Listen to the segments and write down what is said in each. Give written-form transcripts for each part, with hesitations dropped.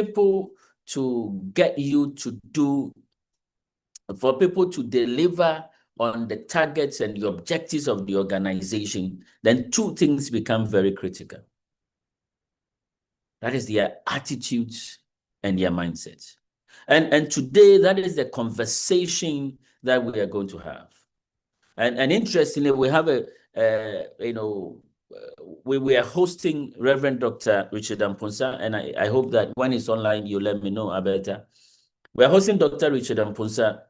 people to get you to do, for people to deliver on the targets and the objectives of the organization, then two things become very critical. That is their attitudes and their mindsets. And today, that is the conversation that we are going to have. And interestingly, we have we are hosting Reverend Dr. Richard Amponsa, and I hope that when it's online, you let me know, Alberta. We're hosting Dr. Richard Amponsa,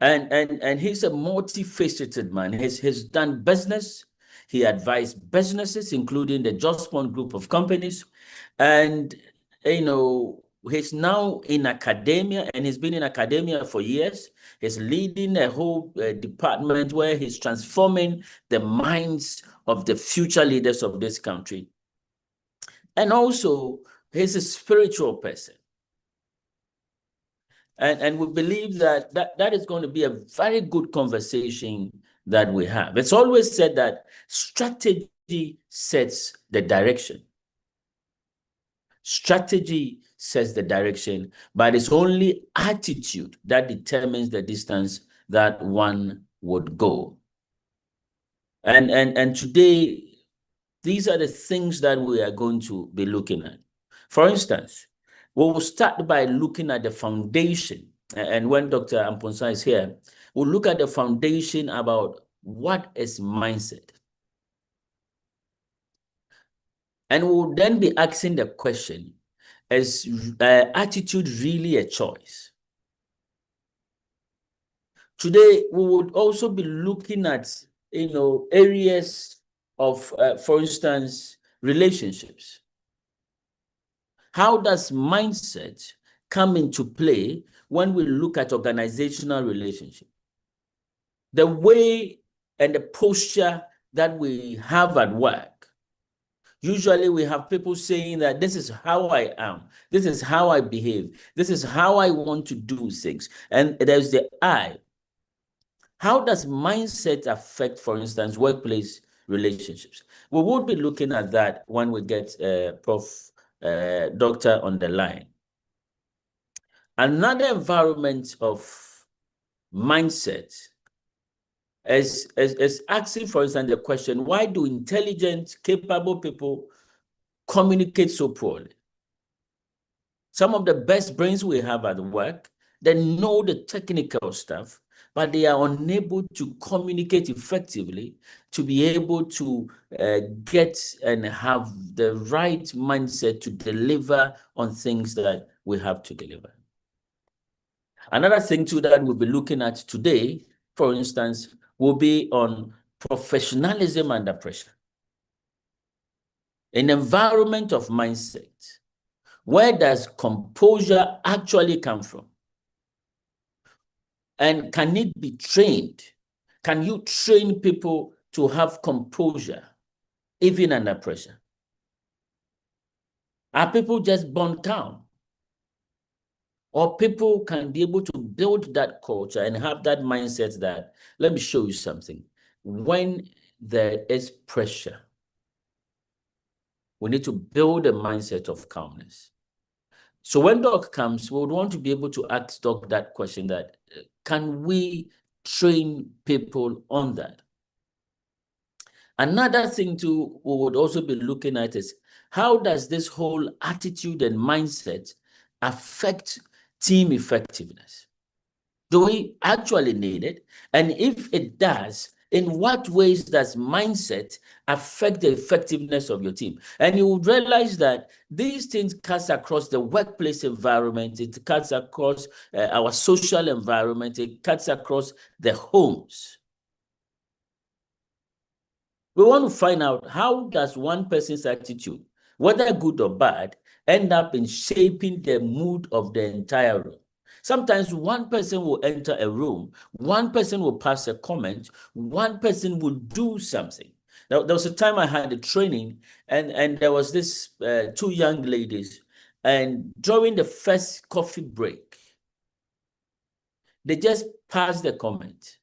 and he's a multifaceted man. He's done business. He advised businesses, including the Jospon group of companies. And, he's now in academia, and he's been in academia for years. He's leading a whole department where he's transforming the minds of the future leaders of this country. And also, he's a spiritual person. And we believe that is going to be a very good conversation that we have. It's always said that strategy sets the direction. Strategy sets the direction, but it's only attitude that determines the distance that one would go. And today, these are the things that we are going to be looking at. For instance, we will start by looking at the foundation. And when Dr. Amponsa is here, we'll look at the foundation about what is mindset. And we'll then be asking the question, is attitude really a choice? Today, we would also be looking at, areas of, for instance, relationships. How does mindset come into play when we look at organizational relationship? The way and the posture that we have at work. Usually we have people saying that this is how I am, this is how I behave, this is how I want to do things. And there's the I. How does mindset affect, for instance, workplace relationships? We will be looking at that when we get Doctor on the line. Another environment of mindset is asking, for instance, the question, why do intelligent, capable people communicate so poorly? Some of the best brains we have at work, they know the technical stuff, but they are unable to communicate effectively to be able to get and have the right mindset to deliver on things that we have to deliver. Another thing too that we'll be looking at today, for instance, will be on professionalism under pressure. An environment of mindset. Where does composure actually come from? And can it be trained? Can you train people to have composure, even under pressure? Are people just born calm? Or people can be able to build that culture and have that mindset that, let me show you something. When there is pressure, we need to build a mindset of calmness. So when Doc comes, we would want to be able to ask Doc that question that, can we train people on that? Another thing too, we would also be looking at is, how does this whole attitude and mindset affect team effectiveness? Do we actually need it? And if it does, in what ways does mindset affect the effectiveness of your team? And you would realize that these things cut across the workplace environment, it cuts across our social environment, it cuts across the homes. We want to find out, how does one person's attitude, whether good or bad, end up in shaping the mood of the entire room? Sometimes one person will enter a room, one person will pass a comment, one person will do something. Now, there was a time I had a training, and there was this two young ladies, and during the first coffee break, they just passed the comment.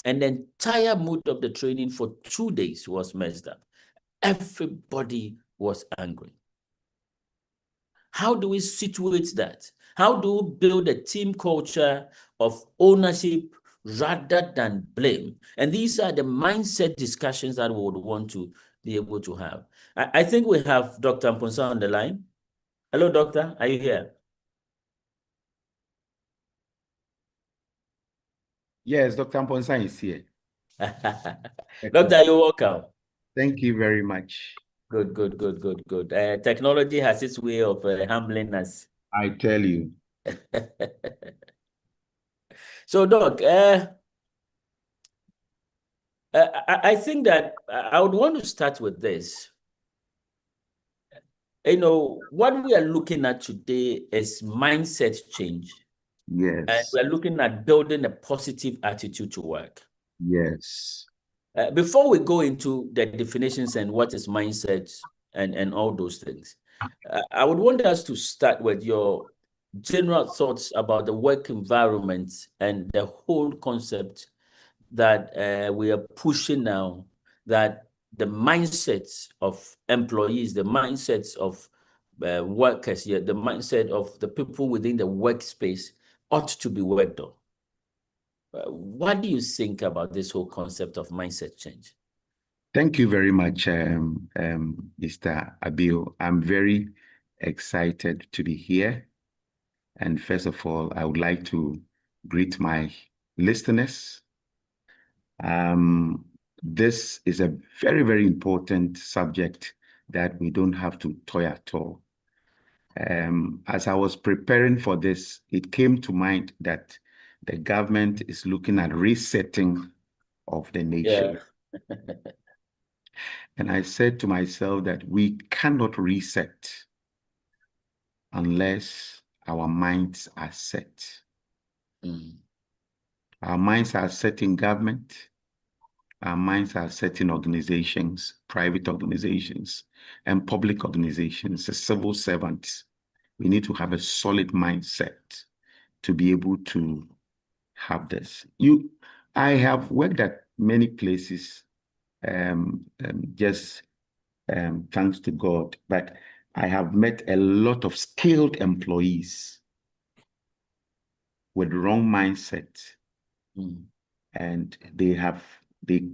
And the entire mood of the training for 2 days was messed up. Everybody was angry. How do we situate that? How do we build a team culture of ownership rather than blame? And these are the mindset discussions that we would want to be able to have. I think we have Dr. Mponsa on the line. Hello, doctor. Are you here? Yes, Dr. Mponsa is here. Doctor, you're welcome. Thank you very much. Good. Technology has its way of humbling us. I tell you. So, Doc, I think that I would want to start with this. What we are looking at today is mindset change. Yes. And we're looking at building a positive attitude to work. Yes. Before we go into the definitions and what is mindset and all those things, I would want us to start with your general thoughts about the work environment and the whole concept that we are pushing now, that the mindsets of employees, the mindsets of workers here, the mindset of the people within the workspace ought to be worked on. What do you think about this whole concept of mindset change? Thank you very much, Mr. Abil. I'm very excited to be here. And first of all, I would like to greet my listeners. This is a very, very important subject that we don't have to toy at all. As I was preparing for this, it came to mind that the government is looking at resetting of the nation. Yeah. And I said to myself that we cannot reset unless our minds are set. Our minds are set in government. Our minds are set in organizations, private organizations, and public organizations, as civil servants. We need to have a solid mindset to be able to have this. I have worked at many places, thanks to God, but I have met a lot of skilled employees with wrong mindset, and they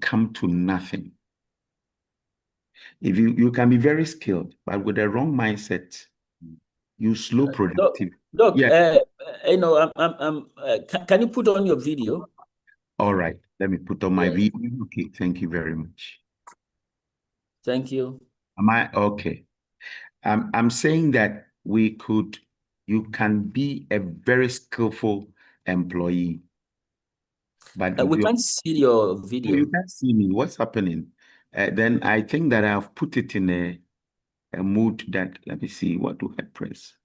come to nothing. If you can be very skilled, but with a wrong mindset, you slow productivity. Look, yeah. Can you put on your video? All right, let me put on my video. Okay, thank you very much. Thank you. Am I okay? I'm saying that you can be a very skillful employee, but we can't see your video. You can't see me. What's happening? Then I think that I've put it in a mood that, let me see, what do I press?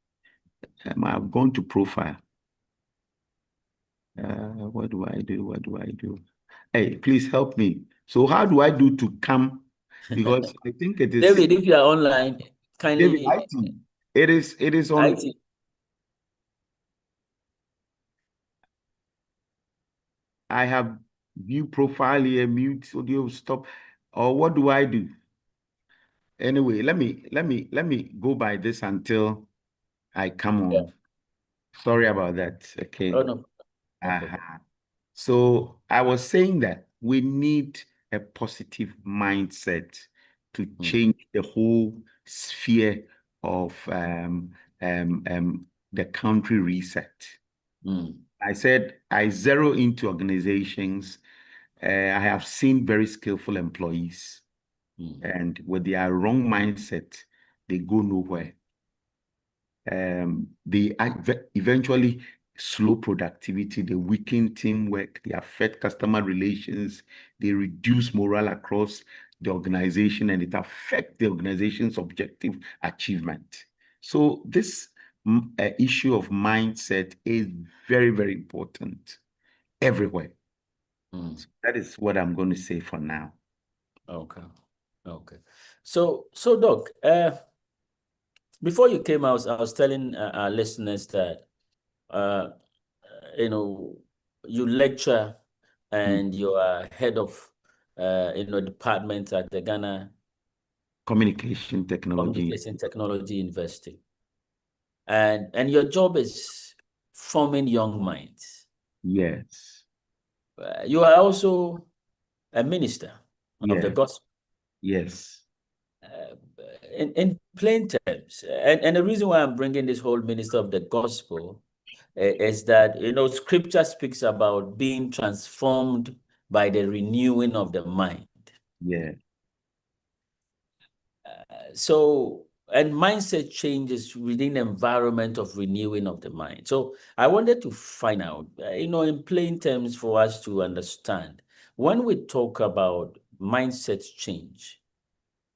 I've gone to profile. What do I do? What do I do? Hey, please help me. So how do I do to come? Because I think it is. David, if you are online, kindly. David, it is on. I have view profile here, mute audio, stop. Or what do I do? Anyway, let me go by this until I come on. Yeah. Sorry about that. Okay. Oh, no. So I was saying that we need a positive mindset to change the whole sphere of the country reset. I said I zero into organizations. I have seen very skillful employees, and with their wrong mindset, they go nowhere. They eventually slow productivity, they weaken teamwork, they affect customer relations, they reduce morale across the organization, and it affects the organization's objective achievement. So this issue of mindset is very, very important everywhere. So that is what I'm going to say for now. Okay. So Doc, before you came, I was telling our listeners that you lecture and you are head of department at the Ghana Communication Technology University. and your job is forming young minds. Yes. You are also a minister of the Yes. gospel. Yes. In plain terms, and the reason why I'm bringing this whole minister of the gospel is that, scripture speaks about being transformed by the renewing of the mind. Yeah. So, and mindset changes within the environment of renewing of the mind. So I wanted to find out, in plain terms for us to understand, when we talk about mindset change,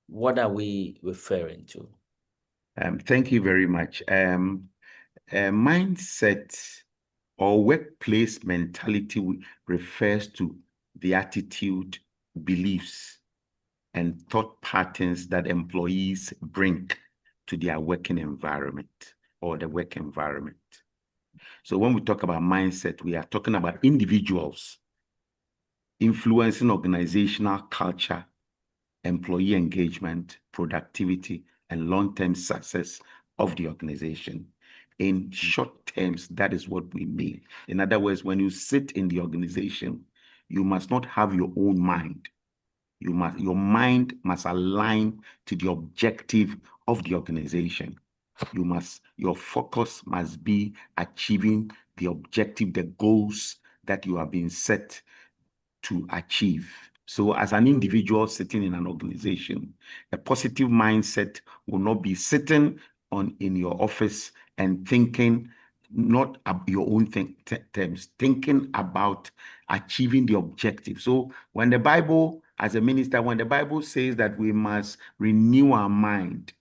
what are we referring to? Thank you very much. Mindset or workplace mentality refers to the attitude, beliefs, and thought patterns that employees bring to their working environment or the work environment. So when we talk about mindset, we are talking about individuals influencing organizational culture, employee engagement, productivity, and long-term success of the organization. In short terms, that is what we mean. In other words, when you sit in the organization, you must not have your own mind. Your mind must align to the objective of the organization. Your focus must be achieving the objective, the goals that you have been set to achieve. So as an individual sitting in an organization, a positive mindset will not be sitting in your office and thinking not your own terms, thinking about achieving the objective. So when the Bible, as a minister, when the Bible says that we must renew our mind,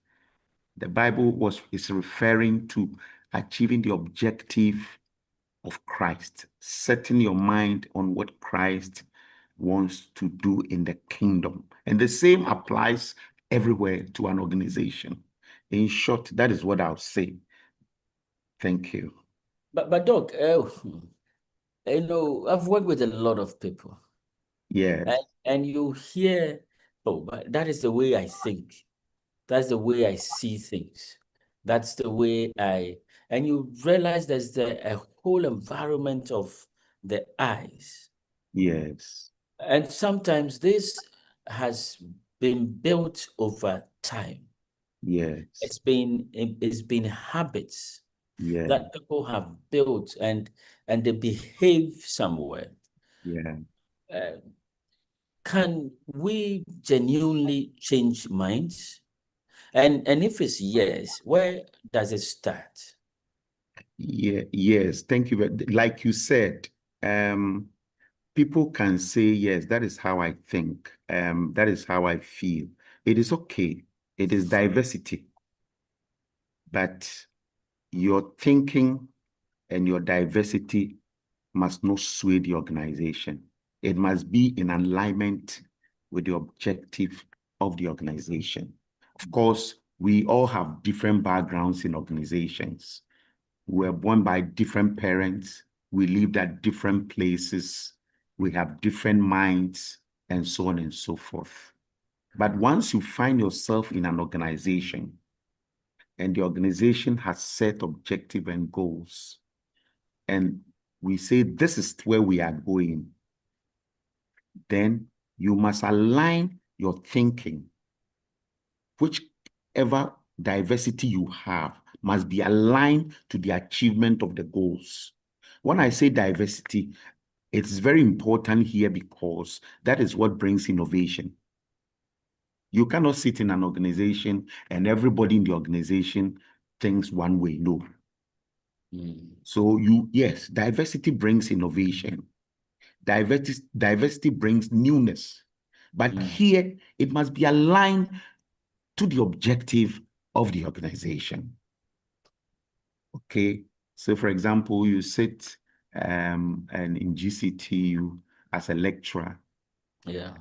the Bible is referring to achieving the objective of Christ, setting your mind on what Christ wants to do in the kingdom. And the same applies everywhere to an organization. In short, that is what I'll say. Thank you. But Doc, I've worked with a lot of people. Yes. And you hear, but that is the way I think. That's the way I see things. That's the way and you realize there's a whole environment of the eyes. Yes. And sometimes this has been built over time. Yes. It's been habits Yeah. that people have built and they behave somewhere. Yeah. Can we genuinely change minds? And if it's yes, where does it start? Yeah. Yes. Thank you. Like you said, people can say, yes, that is how I think. That is how I feel. It is okay. It is diversity. But your thinking and your diversity must not sway the organization. It must be in alignment with the objective of the organization. Of course, we all have different backgrounds in organizations. We were born by different parents. We lived at different places. We have different minds, and so on and so forth. But once you find yourself in an organization, and the organization has set objective and goals, and we say this is where we are going, then you must align your thinking. Whichever diversity you have must be aligned to the achievement of the goals. When I say diversity, it's very important here because that is what brings innovation. You cannot sit in an organization and everybody in the organization thinks one way. No. So yes, diversity brings innovation. Diversity brings newness. But here, it must be aligned to the objective of the organization. Okay. So for example, you sit and in GCTU as a lecturer. Yeah.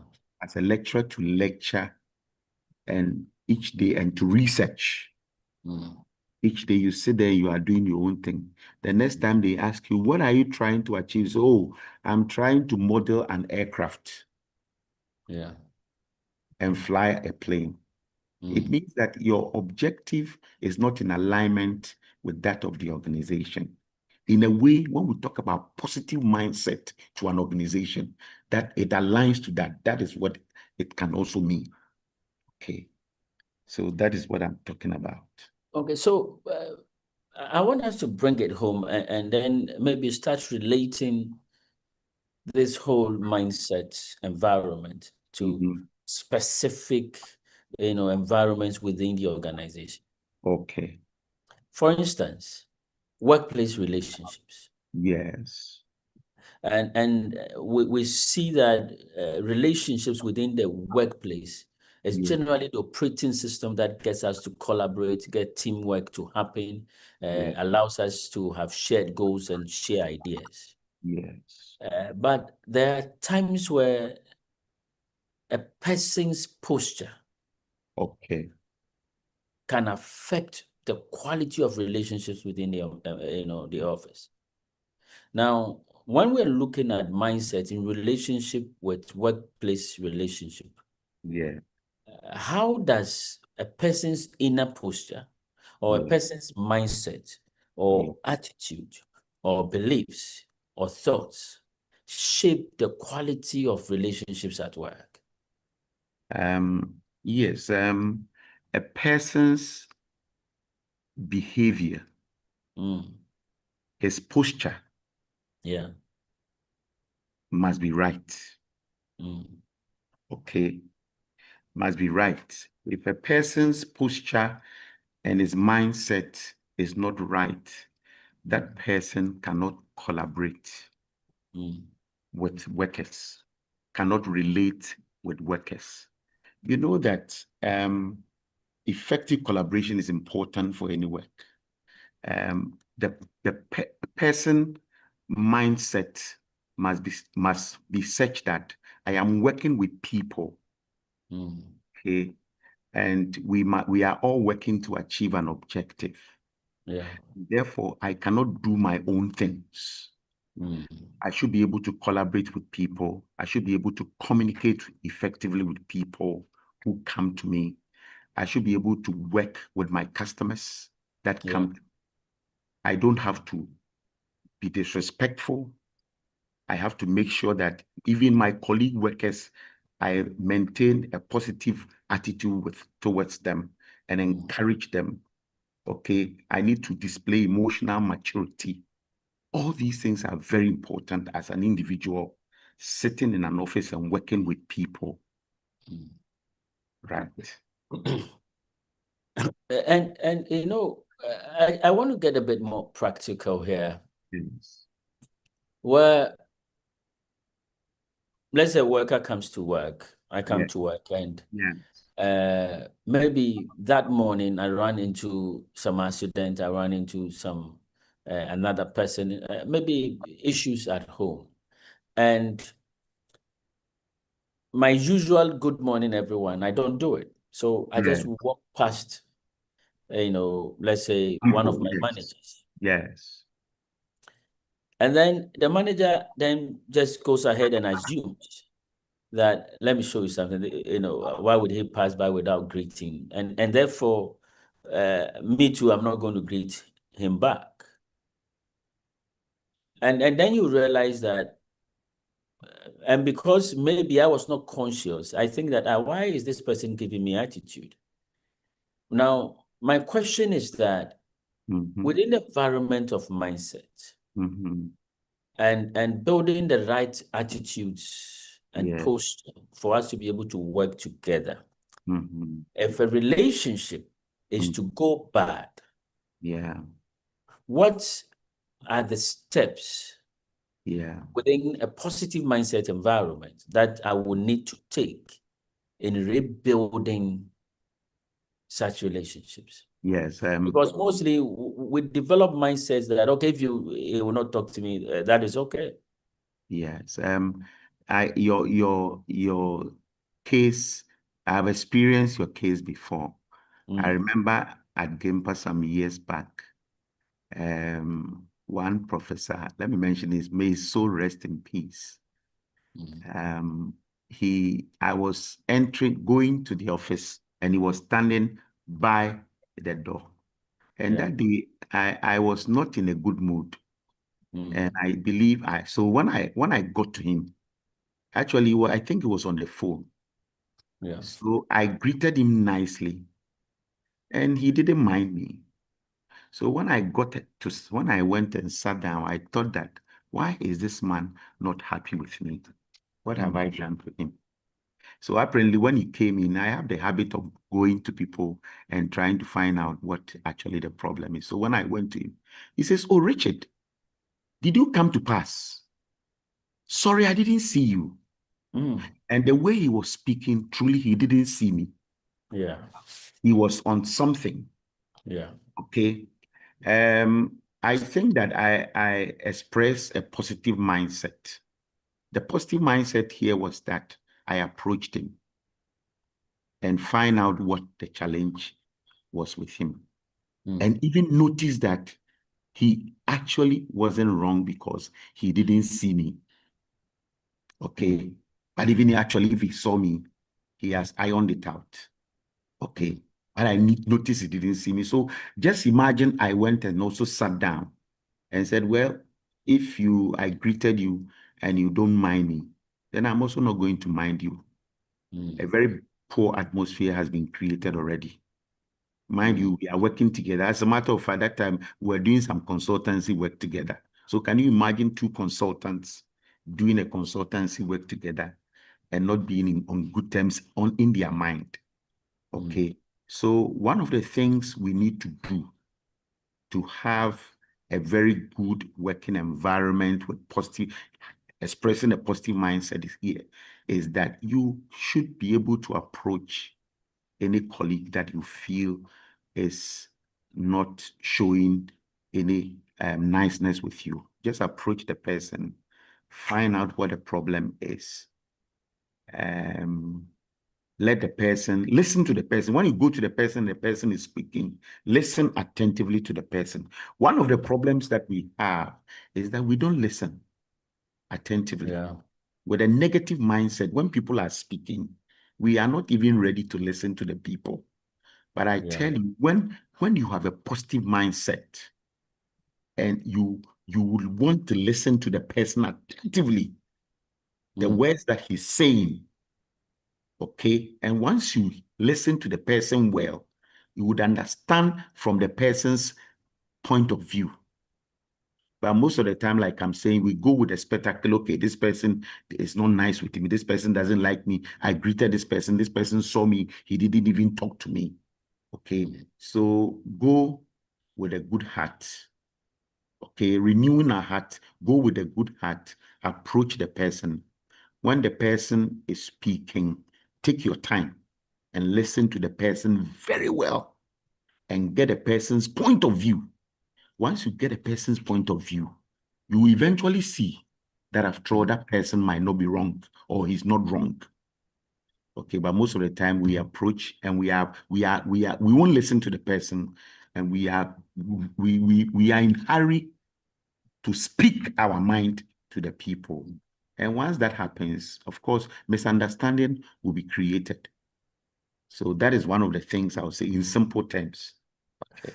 As a lecturer to lecture and each day and to research. Each day you sit there, you are doing your own thing. The next time they ask you, what are you trying to achieve? So, oh, I'm trying to model an aircraft. Yeah. And fly a plane. It means that your objective is not in alignment with that of the organization. In a way, when we talk about positive mindset to an organization, that it aligns to that, that is what it can also mean. Okay. So that is what I'm talking about. Okay, so I want us to bring it home and then maybe start relating this whole mindset environment to specific, environments within the organization. Okay. For instance, workplace relationships. Yes. And we see that relationships within the workplace is generally the operating system that gets us to collaborate, get teamwork to happen, allows us to have shared goals and share ideas. Yes. But there are times where a person's posture can affect the quality of relationships within the office. Now, when we're looking at mindset in relationship with workplace relationship, how does a person's inner posture or a person's mindset or attitude or beliefs or thoughts shape the quality of relationships at work? Yes. A person's behavior, his posture, must be right. Okay, must be right. If a person's posture and his mindset is not right, that person cannot collaborate with workers, cannot relate with workers. You know that effective collaboration is important for any work. The person mindset must be such that I am working with people, okay, and we are all working to achieve an objective. Therefore, I cannot do my own things. I should be able to collaborate with people. I should be able to communicate effectively with people who come to me. I should be able to work with my customers that come. I don't have to be disrespectful. I have to make sure that even my colleague workers, I maintain a positive attitude towards them and encourage them. Okay, I need to display emotional maturity. All these things are very important as an individual sitting in an office and working with people. Right. And I want to get a bit more practical here. Yes. Where, let's say a worker comes to work, I come to work, and maybe that morning I run into some accident, I run into some another person, maybe issues at home. And my usual good morning, everyone, I don't do it. So I just walk past, let's say one of my managers. Yes. And then the manager then just goes ahead and assumes that, let me show you something, why would he pass by without greeting? And therefore, me too, I'm not going to greet him back. And then you realize that, and because maybe I was not conscious, I think that, why is this person giving me attitude? Now, my question is that within the environment of mindset and building the right attitudes and posture for us to be able to work together, if a relationship is to go bad, what are the steps within a positive mindset environment that I will need to take in rebuilding such relationships? Yes. Because mostly we develop mindsets that, okay, if you will not talk to me, that is okay. Yes. Your case, I've experienced your case before. I remember at Gampa some years back, one professor, let me mention his, may his soul rest in peace. I was going to the office, and he was standing by the door. And Yeah. that day, I was not in a good mood. Mm. And I believe so when I got to him, actually, I think it was on the phone. Yeah. So I greeted him nicely, and he didn't mind me. So when I went and sat down, I thought that, why is this man not happy with me? What have I done to him? So apparently, when he came in, I have the habit of going to people and trying to find out what actually the problem is. So when I went to him, he says, "Oh, Richard, did you come to pass? Sorry, I didn't see you." Mm. And the way he was speaking, truly, he didn't see me. Yeah. He was on something. Yeah. Okay. I think that I expressed a positive mindset. The positive mindset here was that I approached him and find out what the challenge was with him. And even notice that he actually wasn't wrong because he didn't see me. Okay. But even actually, if he saw me, he has ironed it out. Okay. But I noticed he didn't see me. So just imagine I went and also sat down and said, well, if I greeted you and you don't mind me, then I'm also not going to mind you. A very poor atmosphere has been created already. Mind you, we are working together. As a matter of fact, that time we're doing some consultancy work together. So can you imagine two consultants doing a consultancy work together and not being on good terms in their mind? Okay. So one of the things we need to do to have a very good working environment with positive, expressing a positive mindset is that you should be able to approach any colleague that you feel is not showing any niceness with you. Just approach the person, find out what the problem is. Let the person listen to the person. When you go to the person is speaking, listen attentively to the person. One of the problems that we have is that we don't listen attentively. Yeah. With a negative mindset, when people are speaking, we are not even ready to listen to the people. But I tell you, when you have a positive mindset and you will want to listen to the person attentively, the words that he's saying, okay? And once you listen to the person well, you would understand from the person's point of view. But most of the time, like I'm saying, we go with the spectacle. Okay, this person is not nice with me. This person doesn't like me. I greeted this person saw me. He didn't even talk to me. Okay, so go with a good heart. Okay, renewing our heart, go with a good heart, approach the person. When the person is speaking, take your time and listen to the person very well and get a person's point of view. Once you get a person's point of view, you will eventually see that after all, that person might not be wrong or he's not wrong. Okay, but most of the time we approach and we won't listen to the person, and we are in hurry to speak our mind to the people. And once that happens, of course, misunderstanding will be created. So that is one of the things I would say in simple terms. Okay.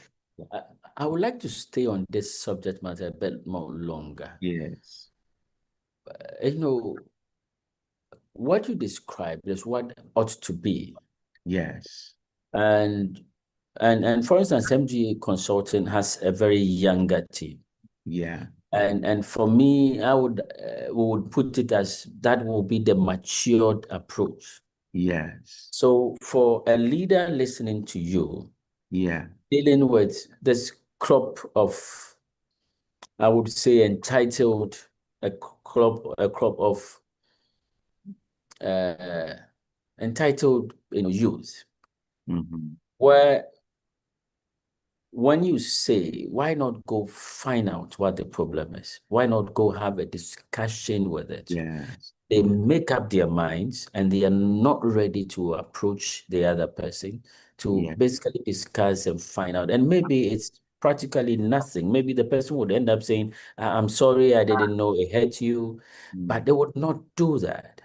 I would like to stay on this subject matter a bit more longer. Yes. What you described is what ought to be. Yes. And for instance, MG Consulting has a very younger team. Yeah. And for me, we would put it as that will be the matured approach. Yes. So for a leader listening to you, Yeah. dealing with this crop of, I would say, a crop of entitled, youth, where when you say, why not go find out what the problem is? Why not go have a discussion with it? Yes. They make up their minds and they are not ready to approach the other person to basically discuss and find out. And maybe it's practically nothing. Maybe the person would end up saying, I'm sorry, I didn't know it hurt you. But they would not do that.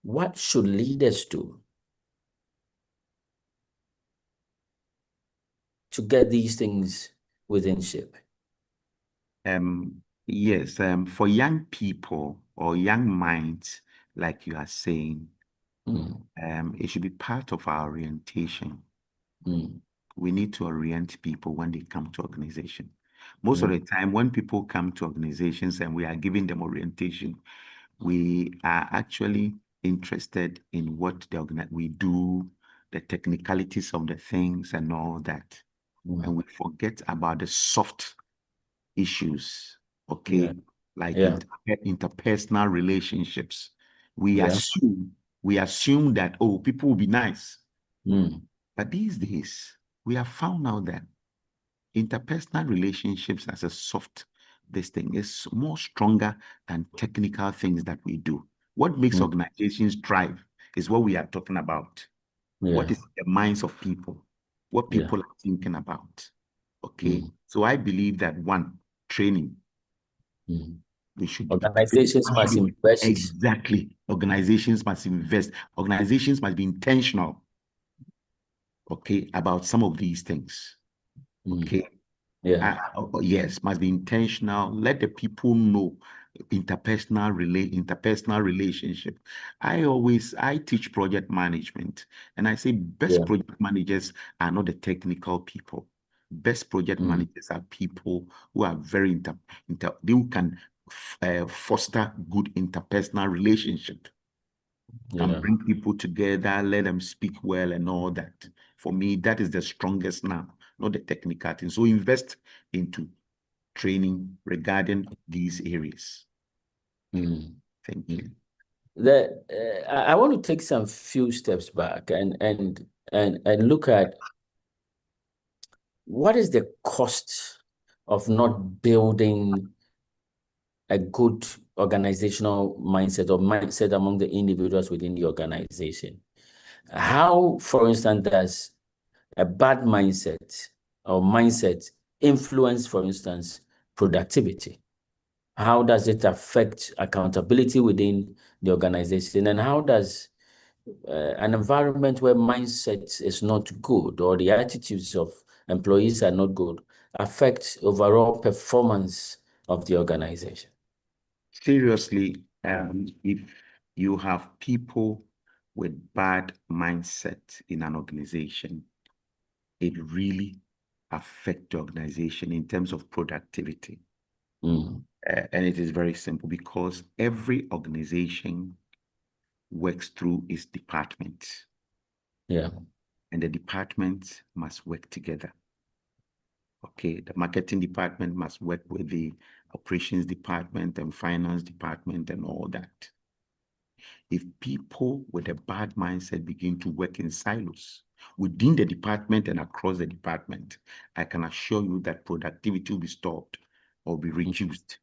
What should leaders do? to get these things within shape? Yes, for young people or young minds, like you are saying, it should be part of our orientation. We need to orient people when they come to organization. Most of the time, when people come to organizations and we are giving them orientation, we are actually interested in what we do, the technicalities of the things and all that. And we forget about the soft issues, okay? Like interpersonal relationships. We assume that, oh, people will be nice. But these days, we have found out that interpersonal relationships as a soft this thing is more stronger than technical things that we do. What makes organizations thrive is what we are talking about. What is the minds of people, what people are thinking about. Okay. So I believe that one, training. We should organizations must invest. Exactly. Organizations must invest. Organizations must be intentional, okay, about some of these things. Okay. Yes, must be intentional. Let the people know interpersonal relationship. I teach project management, and I say best project managers are not the technical people. Best project managers are people who are very they can foster good interpersonal relationship. And bring people together, let them speak well and all that. For me, that is the strongest now, not the technical thing. So invest into training regarding these areas. Thank you. I want to take some few steps back and look at what is the cost of not building a good organizational mindset or mindset among the individuals within the organization. How, for instance, does a bad mindset or mindset influence, for instance, productivity? How does it affect accountability within the organization? And how does an environment where mindset is not good or the attitudes of employees are not good affect overall performance of the organization? Seriously, if you have people with bad mindset in an organization, it really affects the organization in terms of productivity. And it is very simple because every organization works through its department. And the departments must work together. Okay, the marketing department must work with the operations department and finance department and all that. If people with a bad mindset begin to work in silos within the department and across the department, I can assure you that productivity will be stopped or be reduced.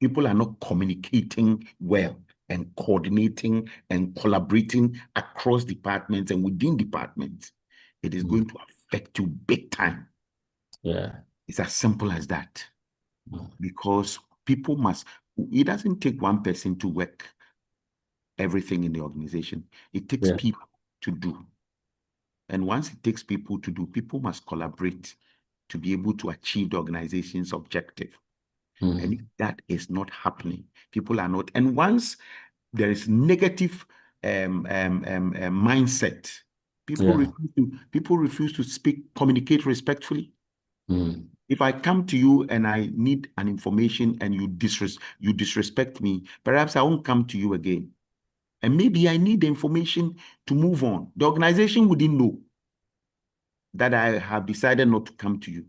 People are not communicating well and coordinating and collaborating across departments and within departments. It is going to affect you big time. It's as simple as that. Because people must, it doesn't take one person to work everything in the organization. It takes people to do. And once it takes people to do, people must collaborate to be able to achieve the organization's objective. And if that is not happening, people are not. And once there is negative mindset, people refuse to communicate respectfully. If I come to you and I need an information and you disrespect me, perhaps I won't come to you again. And maybe I need the information to move on. The organization wouldn't know that I have decided not to come to you.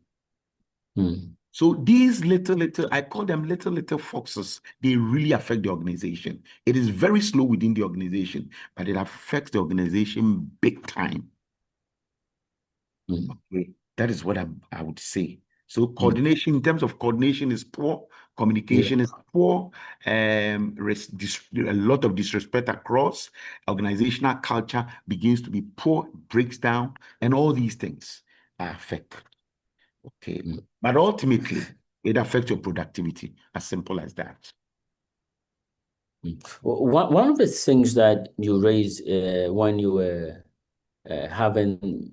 So these little, I call them little foxes, they really affect the organization. It is very slow within the organization, but it affects the organization big time. Okay. That is what I would say. So coordination, in terms of coordination, is poor. Communication is poor. A lot of disrespect across. Organizational culture begins to be poor, breaks down, and all these things affect. Okay. But ultimately, it affects your productivity. As simple as that. One of the things that you raised when you were responding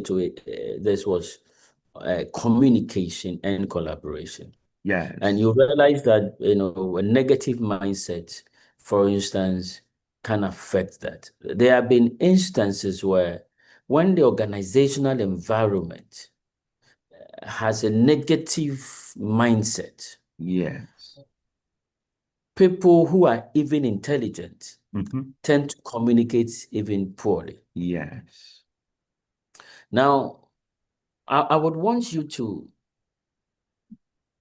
to it, this was communication and collaboration. Yes. And you realize that, a negative mindset, for instance, can affect that. There have been instances where when the organizational environment has a negative mindset, Yes. people who are even intelligent Mm-hmm. tend to communicate even poorly. Yes. Now, I would want you to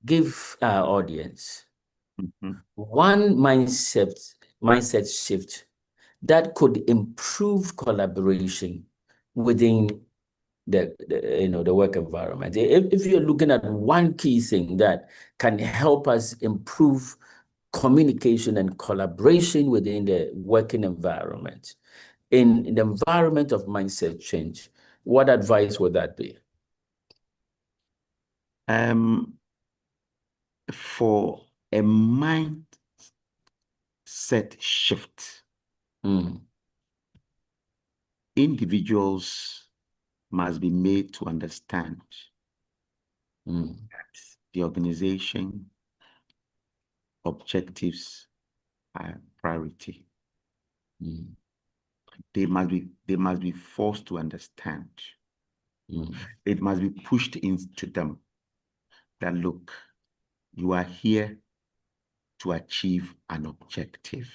give our audience Mm-hmm. one mindset shift that could improve collaboration within the work environment. If you're looking at one key thing that can help us improve communication and collaboration within the working environment, in the environment of mindset change, what advice would that be? For a mindset shift, individuals must be made to understand that the organization objectives are priority. They must be forced to understand. It must be pushed into them that, look, you are here to achieve an objective,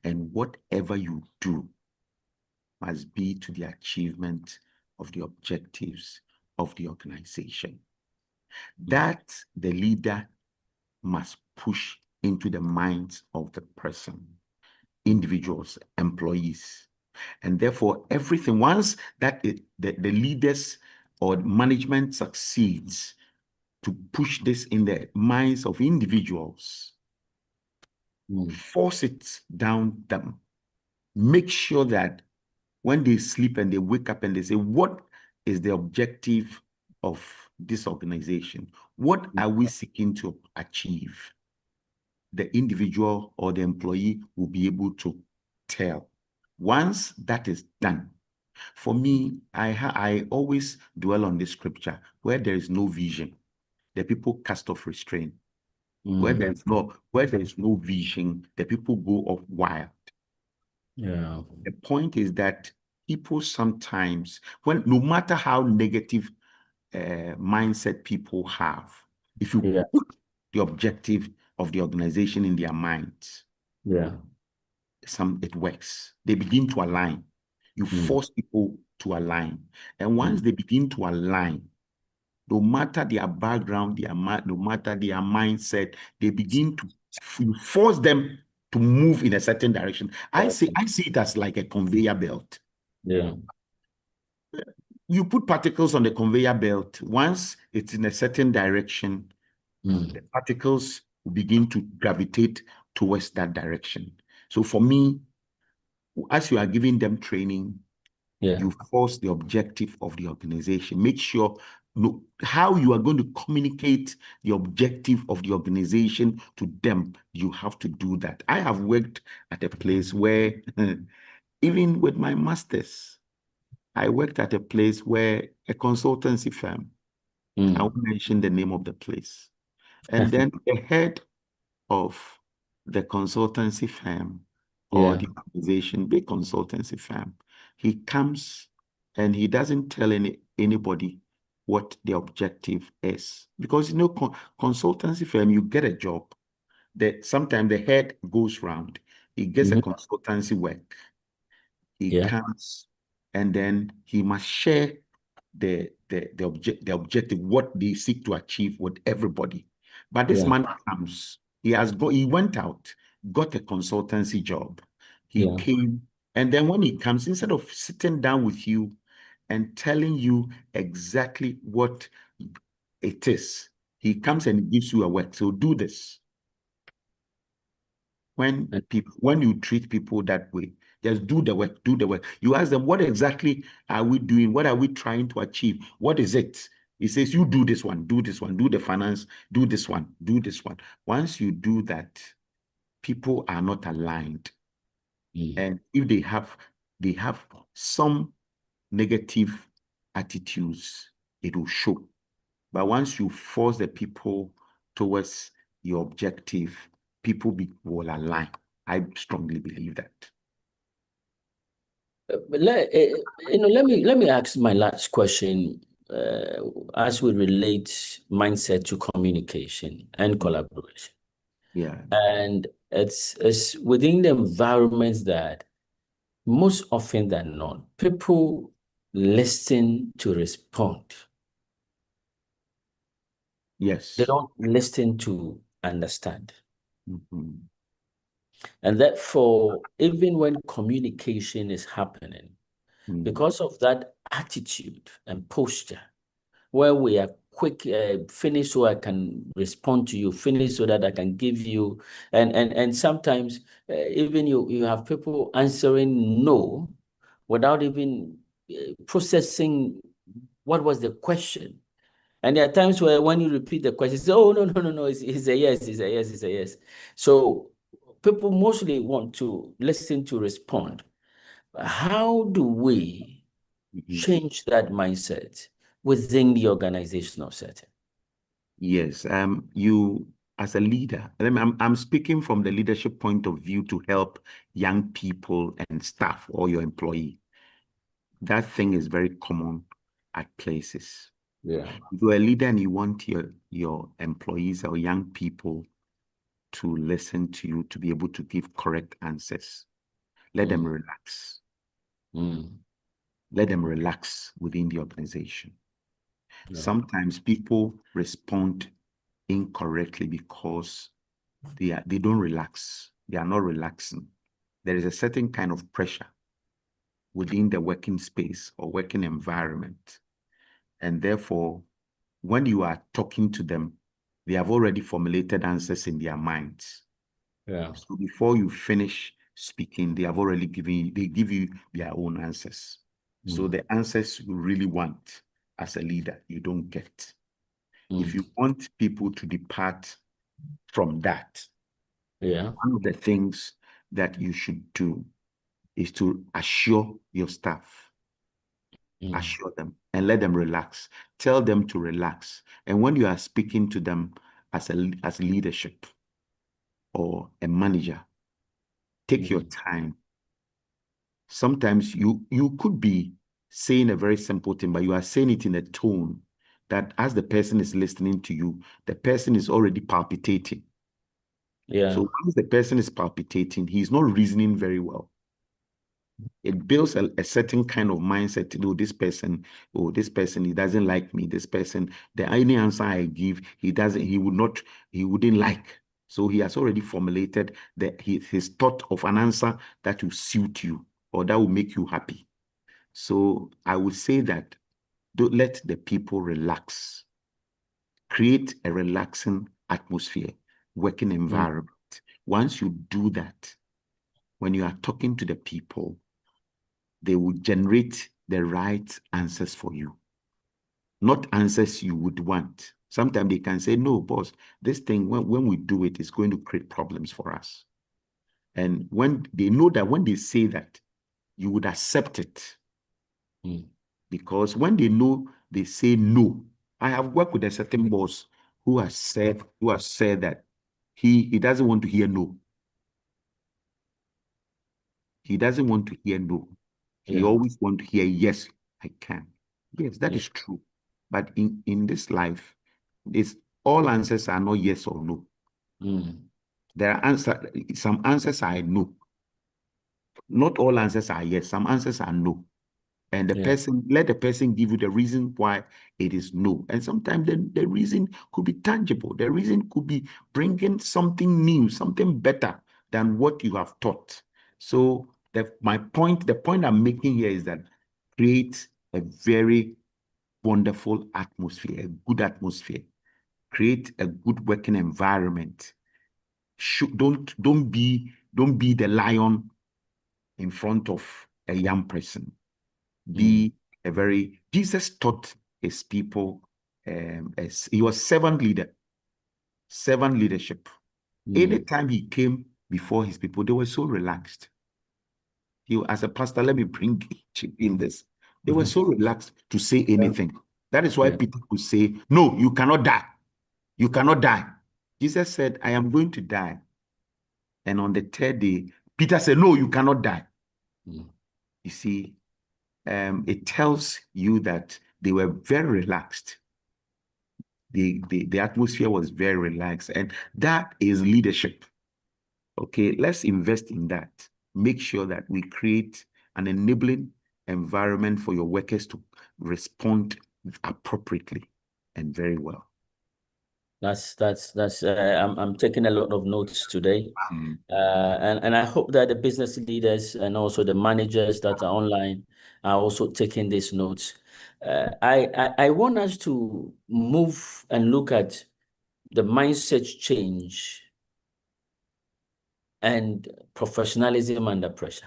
and whatever you do must be to the achievement of the objectives of the organization. That the leader must push into the minds of the person, individuals, employees. And therefore, everything, once that the leaders or management succeeds to push this in the minds of individuals, force it down them, make sure that when they sleep and they wake up and they say, what is the objective of this organization? What are we seeking to achieve? The individual or the employee will be able to tell. Once that is done, for me, I always dwell on this scripture: where there is no vision, the people cast off restraint. Where there is no vision, the people go off wild. Yeah. The point is that people sometimes, no matter how negative mindset people have, if you put the objective of the organization in their minds, it works. They begin to align. You force people to align. And once they begin to align, no matter their background, no matter their mindset, they begin to force them to move in a certain direction. I see it as like a conveyor belt. Yeah. You put particles on the conveyor belt. Once it's in a certain direction, the particles will begin to gravitate towards that direction. So for me, as you are giving them training, you force the objective of the organization. Make sure how you are going to communicate the objective of the organization to them. You have to do that. I have worked at a place where, even with my masters, I worked at a place where a consultancy firm, I won't mention the name of the place, and then the head of the consultancy firm or the organization, big consultancy firm, he comes and he doesn't tell anybody what the objective is. Because, consultancy firm, you get a job that sometimes the head goes round, he gets a consultancy work, he comes, and then he must share the objective, what they seek to achieve with everybody. But this man comes, he went out, got a consultancy job. He came, and then when he comes, instead of sitting down with you and telling you exactly what it is, he comes and gives you a work. So do this. When you treat people that way, just do the work, do the work. You ask them, what exactly are we doing? What are we trying to achieve? What is it? He says, you do this one, do the finance, do this one, do this one. Once you do that, people are not aligned. And if they have they have some negative attitudes, it will show. But once you force the people towards your objective, people will align. I strongly believe that. Let me ask my last question as we relate mindset to communication and collaboration. Yeah. And it's within the environments that most often than not, people listen to respond. Yes. They don't listen to understand. Mm-hmm. And therefore, even when communication is happening, because of that attitude and posture, where we are quick, finish so I can respond to you, finish so that I can give you, and sometimes even you have people answering no without even processing what was the question. And there are times where when you repeat the question, say, oh, no, it's a yes, it's a yes, it's a yes. So people mostly want to listen to respond. How do we change that mindset within the organizational setting? Yes, you as a leader, I'm speaking from the leadership point of view to help young people and staff or your employee. That thing is very common at places. Yeah. If you're a leader and you want your employees or young people to listen to you, to be able to give correct answers, let them relax. Let them relax within the organization. Yeah. Sometimes people respond incorrectly because they don't relax. They are not relaxing. There is a certain kind of pressure within the working space or working environment. And therefore, when you are talking to them, they have already formulated answers in their minds. Yeah. So before you finish speaking, they have already they give you their own answers. So the answers you really want as a leader, you don't get. If you want people to depart from that, Yeah. one of the things that you should do is to assure your staff, assure them and let them relax. Tell them to relax. And when you are speaking to them as leadership or a manager, take your time. Sometimes you could be saying a very simple thing, but you are saying it in a tone that as the person is listening to you, the person is already palpitating. Yeah. So once the person is palpitating, he's not reasoning very well. It builds a certain kind of mindset to do this person, he doesn't like me. This person, any answer I give, he wouldn't like. So he has already formulated his thought of an answer that will suit you or that will make you happy. So I would say that don't let the people relax. Create a relaxing atmosphere, working environment. Once you do that, when you are talking to the people, they will generate the right answers for you, not answers you would want. Sometimes they can say, no, boss, this thing, when we do it, it's going to create problems for us. And when they know that when they say that, you would accept it. Because when they know they say no, I have worked with a certain boss who has said that he doesn't want to hear no. He doesn't want to hear no. He always wants to hear yes, I can. Yes, that is true. But in this life, all answers are not yes or no. There are some answers are no. Not all answers are yes. Some answers are no. And let the person give you the reason why it is no. And sometimes the reason could be tangible. The reason could be bringing something new, something better than what you have taught. So the point I'm making here is that create a very wonderful atmosphere, a good atmosphere. Create a good working environment. Don't be the lion in front of a young person. Be Jesus taught his people as he was servant leadership. Anytime he came before his people, they were so relaxed. as a pastor, let me bring in this. They were so relaxed to say anything. That is why Peter could say, no, you cannot die. You cannot die. Jesus said, I am going to die. And on the third day, Peter said, no, you cannot die. You see, it tells you that they were very relaxed. The atmosphere was very relaxed, and that is leadership. Okay, let's invest in that. Make sure that we create an enabling environment for your workers to respond appropriately and very well. I'm taking a lot of notes today. And I hope that the business leaders and also the managers that are online are also taking these notes. I want us to move and look at the mindset change and professionalism under pressure.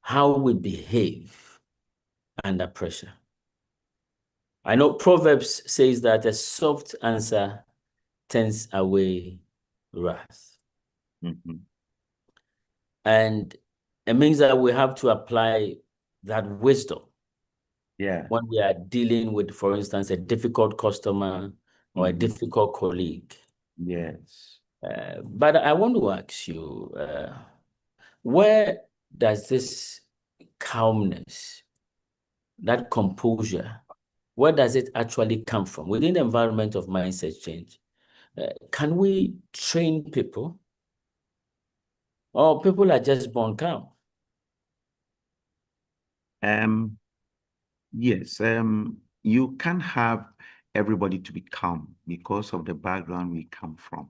How we behave under pressure. I know Proverbs says that a soft answer turns away wrath. And it means that we have to apply that wisdom. When we are dealing with, for instance, a difficult customer or a difficult colleague. Yes. But I want to ask you, where does this calmness, that composure, where does it actually come from within the environment of mindset change? Can we train people, or people are just born calm? Yes. You can't have everybody to be calm because of the background we come from.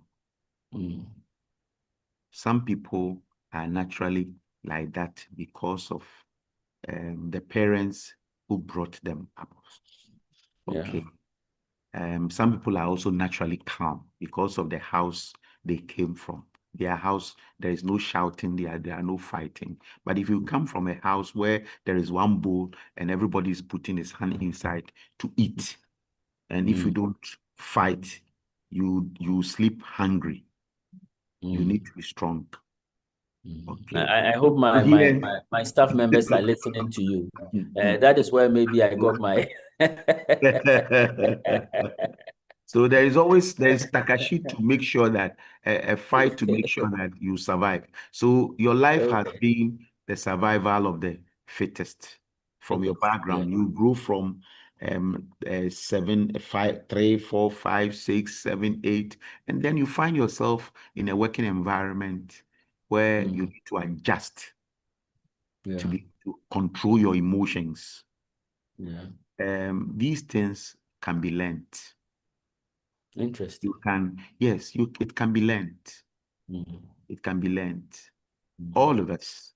Some people are naturally like that because of the parents who brought them up. Okay. Some people are also naturally calm because of the house they came from. Their house, there is no shouting, there are no fighting. But if you come from a house where there is one bowl and everybody is putting his hand inside to eat, and if you don't fight, you sleep hungry. You need to be strong. Okay. I hope my staff members are listening to you. That is where maybe I got my. So there is Takashi to make sure that a fight to make sure that you survive. So your life has been the survival of the fittest from your background. You grew from 7, 5, 3, 4, 5, 6, 7, 8, and then you find yourself in a working environment where you need to adjust to control your emotions. These things can be learned. Interesting. It can be learned. It can be learned. All of us.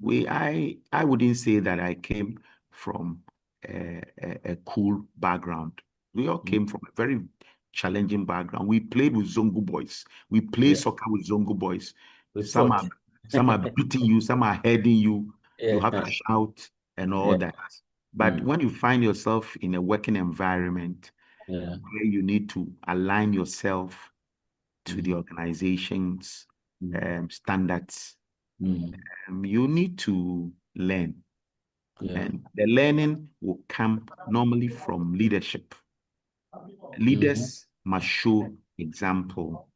I wouldn't say that I came from a cool background. We all came from a very challenging background. We played with Zongo boys. We play soccer with Zongo boys. Some are beating you, some are heading you. You have to shout and all that. But when you find yourself in a working environment where you need to align yourself to the organization's standards, you need to learn. And the learning will come normally from leadership. Leaders must show example.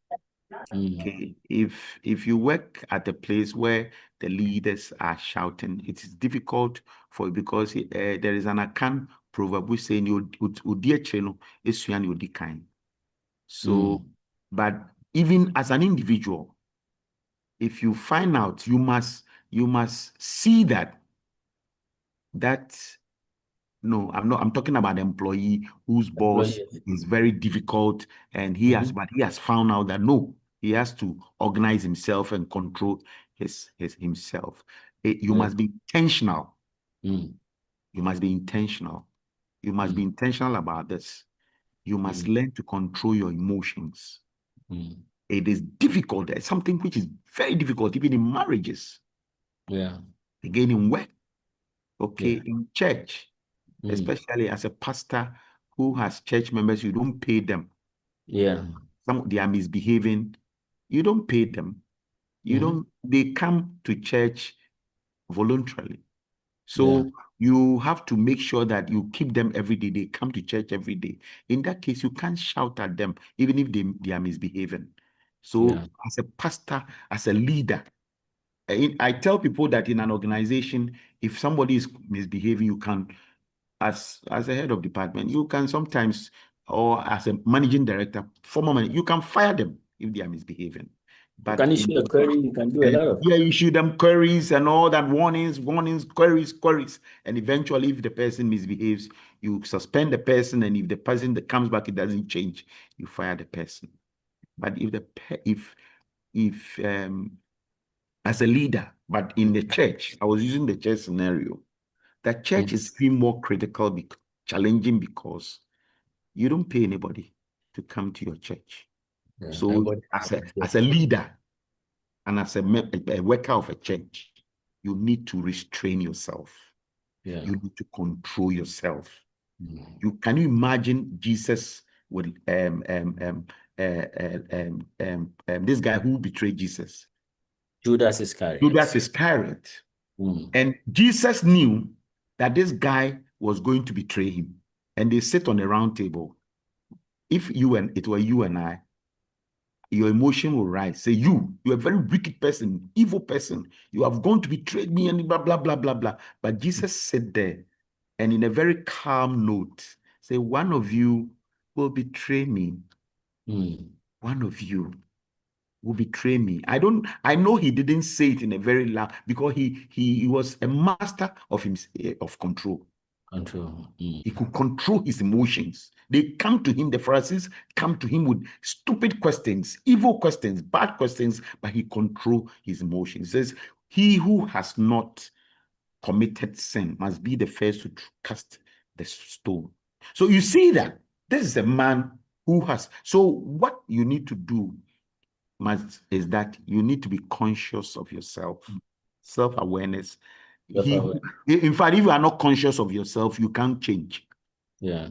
Okay, if you work at a place where the leaders are shouting, it is difficult for you because there is an Akan proverb which saying so, but even as an individual, if you find out, you must see that no, I'm talking about an employee whose boss is very difficult, and he has found out that no, he has to organize himself and control himself. You must be intentional. You must be intentional. You must be intentional about this. You must learn to control your emotions. It is difficult. It's something which is very difficult, even in marriages. Again, in work. Okay, in church. Especially as a pastor who has church members, you don't pay them. They are misbehaving. You don't pay them. They come to church voluntarily. So Yeah. you have to make sure that you keep them every day. They come to church every day. In that case, you can't shout at them, even if they are misbehaving. So Yeah. as a pastor, as a leader, I tell people that in an organization, if somebody is misbehaving, you can, as a head of department, you can sometimes, or as a managing director, former manager, you can fire them if they are misbehaving. You But can issue a query, you can do a lot of yeah, you issue them queries and all that, warnings, queries. And eventually, if the person misbehaves, you suspend the person. And if the person that comes back, it doesn't change, you fire the person. But if as a leader, but in the church, I was using the church scenario, the church is being more critical, challenging, because you don't pay anybody to come to your church. Yeah, So as a leader and as a worker of a church, you need to restrain yourself. Yeah. You need to control yourself. Mm. Can you imagine Jesus with this guy who betrayed Jesus? Judas Iscariot. Judas Iscariot. Mm. And Jesus knew that this guy was going to betray him. And they sit on a round table. If it were you and I, your emotion will rise. Say, you're a very wicked person, evil person. You have gone to betray me and blah, blah, blah, blah, blah. But Jesus sat there and in a very calm note, say, one of you will betray me. Mm. One of you will betray me. I know he didn't say it in a very loud, because he was a master of control. Control. Mm. He could control his emotions. They come to him, the Pharisees come to him with stupid questions, evil questions, bad questions, but he controls his emotions. He says, he who has not committed sin must be the first to cast the stone. So you see that this is a man who has. So what you need to do is that you need to be conscious of yourself, self-awareness. In fact, if you are not conscious of yourself, you can't change. Yeah.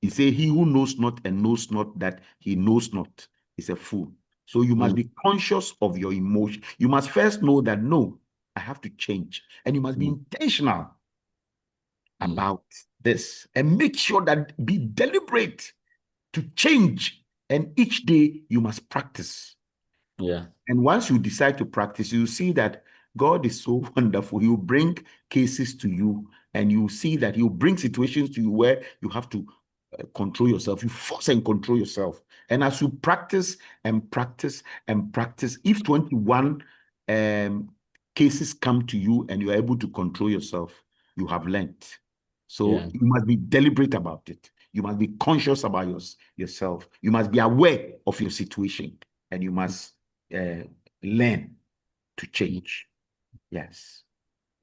He said, he who knows not and knows not that he knows not is a fool. So you must be conscious of your emotion. You must first know that, no, I have to change. And you must be intentional about this, and make sure that be deliberate to change. And each day you must practice. Yeah. And once you decide to practice, you see that God is so wonderful. He will bring cases to you, and you see that he will bring situations to you where you have to control yourself. You force and control yourself. And as you practice and practice and practice, if 21 cases come to you and you are able to control yourself, you have learned. So you must be deliberate about it. You must be conscious about yourself. You must be aware of your situation, and you must learn to change. Yes.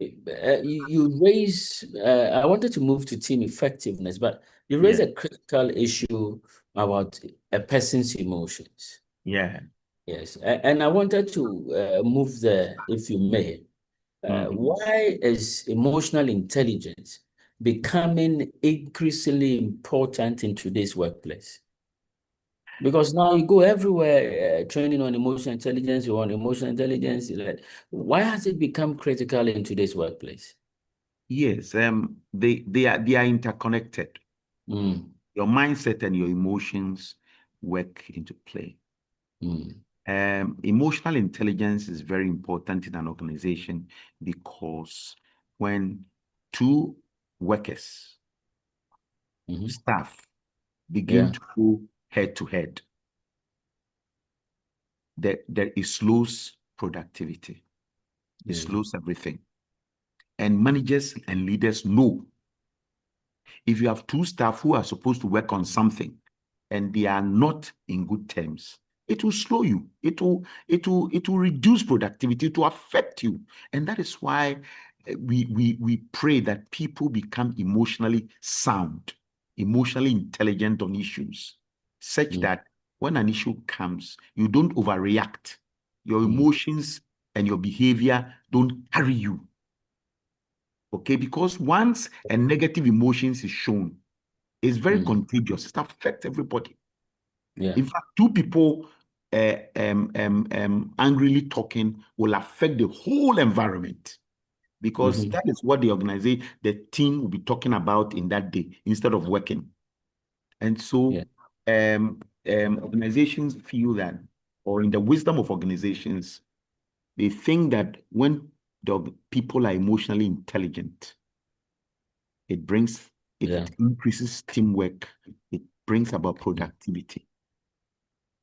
You raise, I wanted to move to team effectiveness, but you raise a critical issue about a person's emotions. Yeah. Yes. And I wanted to move there, if you may. Why is emotional intelligence becoming increasingly important in today's workplace? Because now you go everywhere training on emotional intelligence, you want emotional intelligence. Why has it become critical in today's workplace? Yes, they are interconnected. Your mindset and your emotions work into play. Emotional intelligence is very important in an organization, because when two workers, staff, begin to go head to head, there slows productivity. It slows everything. And managers and leaders know, if you have two staff who are supposed to work on something and they are not in good terms, it will slow you. It will reduce productivity. It will affect you. And that is why we pray that people become emotionally sound, emotionally intelligent on issues, such that when an issue comes, you don't overreact. Your emotions and your behavior don't carry you. Okay, because once a negative emotions is shown, it's very contagious. It affects everybody. In fact, two people angrily talking will affect the whole environment. because Mhm. that is what the organization, the team will be talking about in that day instead of working. And so Yeah. organizations feel that, or in the wisdom of organizations, they think that when the people are emotionally intelligent, it Yeah. increases teamwork, it brings about productivity.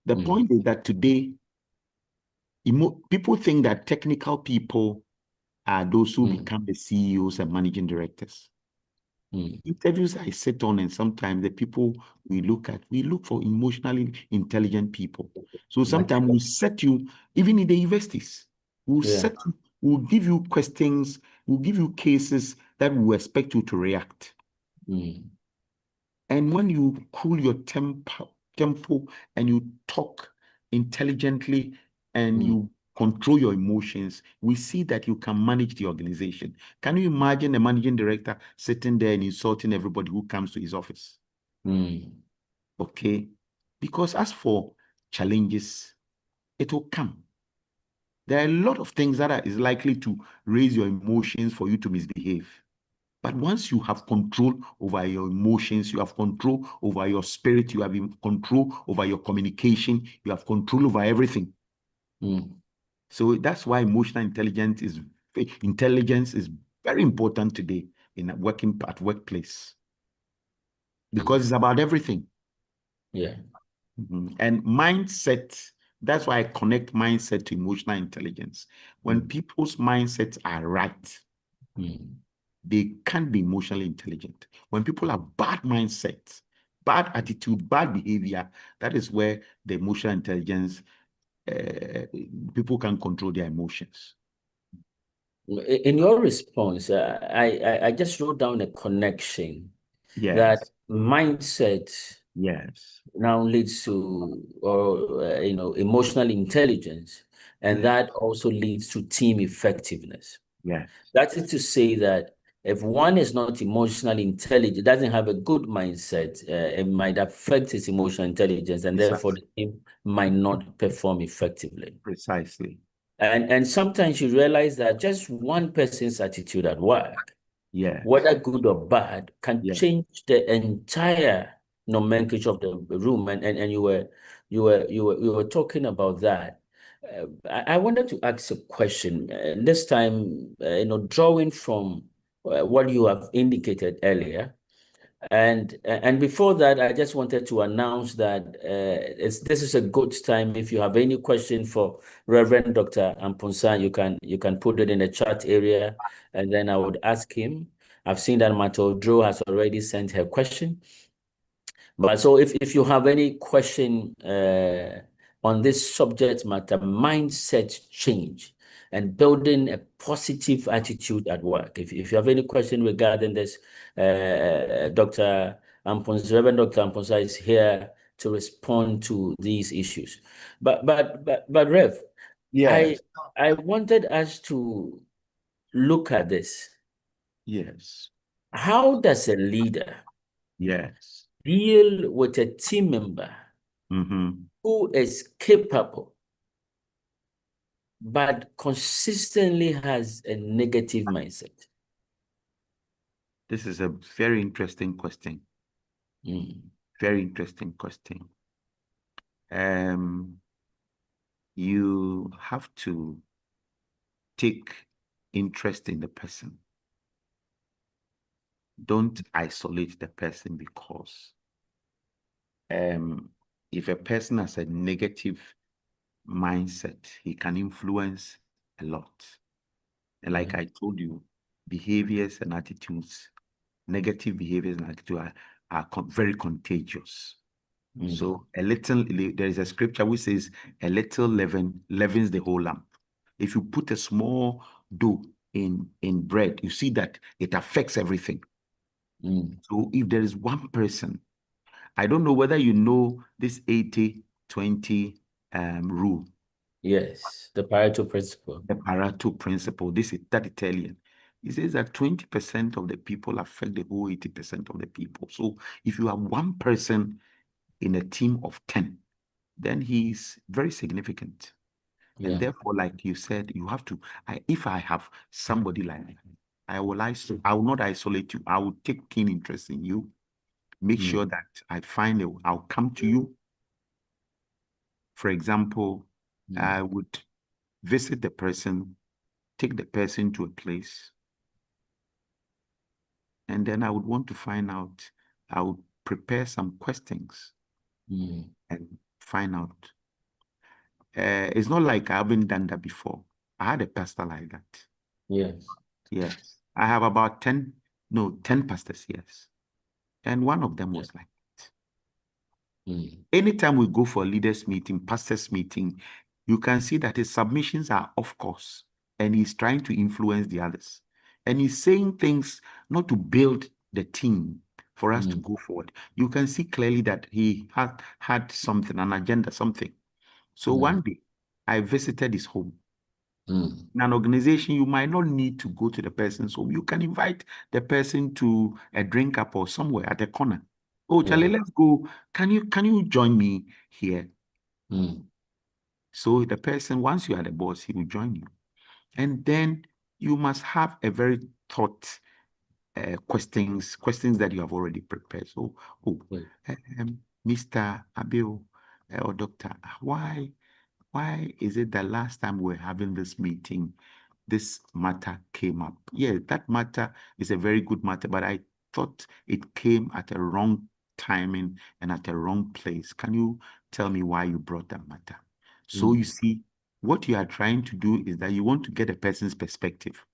The Mm. point is that today, people think that technical people are those who Mm. become the CEOs and managing directors. Mm. Interviews I sit on, and sometimes the people we look for emotionally intelligent people. So sometimes we set you, even in the universities, we'll give you questions, we'll give you cases that we expect you to react. Mm. And when you cool your tempo and you talk intelligently and you control your emotions, we see that you can manage the organization. Can you imagine a managing director sitting there and insulting everybody who comes to his office? Mm. Okay? Because as for challenges, it will come. There are a lot of things that is likely to raise your emotions for you to misbehave. But once you have control over your emotions, you have control over your spirit, you have control over your communication, you have control over everything. Mm. So that's why emotional intelligence is very important today in a workplace, because it's about everything. Yeah. And mindset, that's why I connect mindset to emotional intelligence. When people's mindsets are right, they can't be emotionally intelligent. When people have bad mindsets, bad attitude, bad behavior, that is where the emotional intelligence, people can control their emotions. In your response, I just wrote down a connection that Yes. mindset Yes. now leads to, or emotional intelligence, and Yes. that also leads to team effectiveness. Yes. That is to say that if one is not emotionally intelligent, doesn't have a good mindset, it might affect his emotional intelligence, and therefore the team might not perform effectively. Precisely. And sometimes you realize that just one person's attitude at work, Yes. whether good or bad, can Yes. change the entire nomenclature of the room. And you were talking about that. I wanted to ask a question. This time, drawing from what you have indicated earlier. And before that, I just wanted to announce that this is a good time. If you have any question for Reverend Dr. Amponsah, you can put it in the chat area, and then I would ask him. I've seen that Matodro has already sent her question. But so if you have any question on this subject matter, mindset change and building a positive attitude at work. If you have any question regarding this, Reverend Dr. Amponsah is here to respond to these issues. But Rev, Yes. I wanted us to look at this. Yes. How does a leader Yes. deal with a team member who is capable but consistently has a negative mindset? This is a very interesting question. Very interesting question. You have to take interest in the person. Don't isolate the person, because if a person has a negative mindset, he can influence a lot. And like I told you, behaviors and attitudes, negative behaviors and attitudes are very contagious. So there is a scripture which says a little leaven leavens the whole lump. If you put a small dough in bread, you see that it affects everything. So if there is one person, I don't know whether you know this 80-20 rule. Yes, the Pareto principle. The Pareto principle, that Italian. It says that 20% of the people affect the whole 80% of the people. So if you have one person in a team of 10, then he is very significant. And Yeah. therefore, like you said, you have to, if I have somebody like that, I will not isolate you. I will take keen interest in you, make sure that I'll come to you. For example, I would visit the person, take the person to a place, and then I would want to find out, I would prepare some questions and find out. It's not like I haven't done that before. I had a pastor like that. Yes. Yes. I have about 10 pastors, yes. And one of them was like that. Anytime we go for a leaders meeting, pastors meeting, you can see that his submissions are off course and he's trying to influence the others. And he's saying things not to build the team for us to go forward. You can see clearly that he had something, an agenda, something. So one day I visited his home. In an organization, you might not need to go to the person's home. You can invite the person to a drink up or somewhere at a corner. Oh, Charlie, let's go. Can you join me here? So the person, once you are the boss, he will join you. And then you must have a very thought questions that you have already prepared. So, Mr. Abiel or Doctor, why is it the last time we're having this meeting, this matter came up? Yeah, that matter is a very good matter, but I thought it came at a wrong timing and at a wrong place. Can you tell me why you brought that matter? So you see, what you are trying to do is that you want to get a person's perspective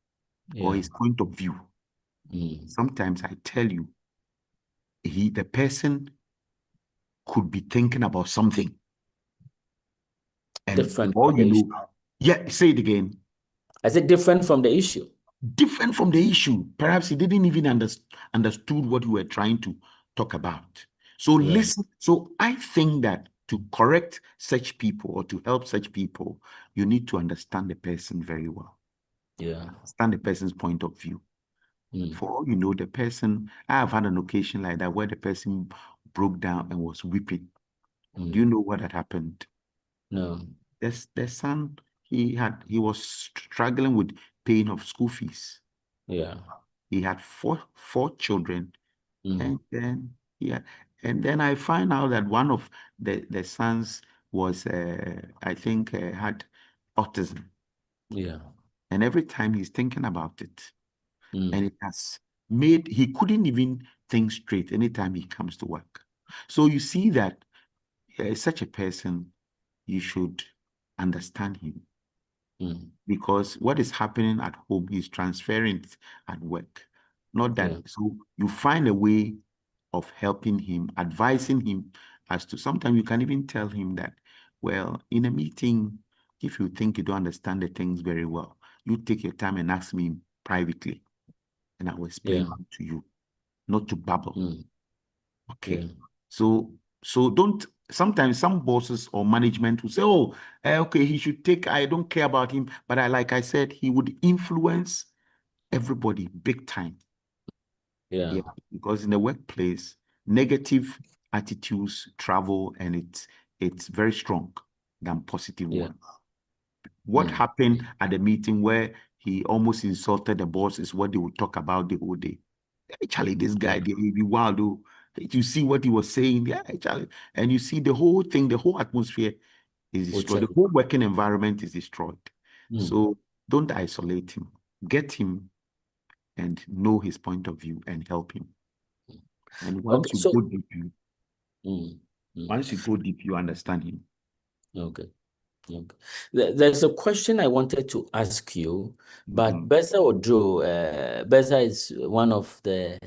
or his point of view. Sometimes I tell you, the person could be thinking about something. And Different all from the you issue. know, yeah, say it again. I said different from the issue. Different from the issue. Perhaps he didn't even understood what we were trying to talk about. So listen. So I think that to correct such people or to help such people, you need to understand the person very well. Yeah. Understand the person's point of view. For all you know, the person, I have had an occasion like that where the person broke down and was weeping. Do you know what had happened? No. The son, he was struggling with paying of school fees. Yeah. He had four children, and then I find out that one of the sons was I think had autism. Yeah. And every time he's thinking about it, and it has made he couldn't even think straight anytime he comes to work. So you see that such a person, you should understand him. Because what is happening at home is transferring it at work. Not that. So you find a way of helping him, advising him as to, sometimes you can even tell him that, well, in a meeting, if you think you don't understand the things very well, you take your time and ask me privately, and I will explain them to you, not to babble. Okay. So don't, sometimes some bosses or management will say, oh, okay, he should take, I don't care about him. But like I said, he would influence everybody big time. Yeah. Because in the workplace, negative attitudes travel, and it's very strong than positive ones. What happened at the meeting where he almost insulted the boss is what they would talk about the whole day. Hey, Charlie, this guy, they will be wild. Oh. You see what he was saying? Yeah, Charlie. And you see the whole thing, the whole atmosphere is destroyed. The whole working environment is destroyed. So don't isolate him. Get him and know his point of view and help him. And once you go deep, you understand him. Okay. There's a question I wanted to ask you, but Besa Odro, Besa is one of the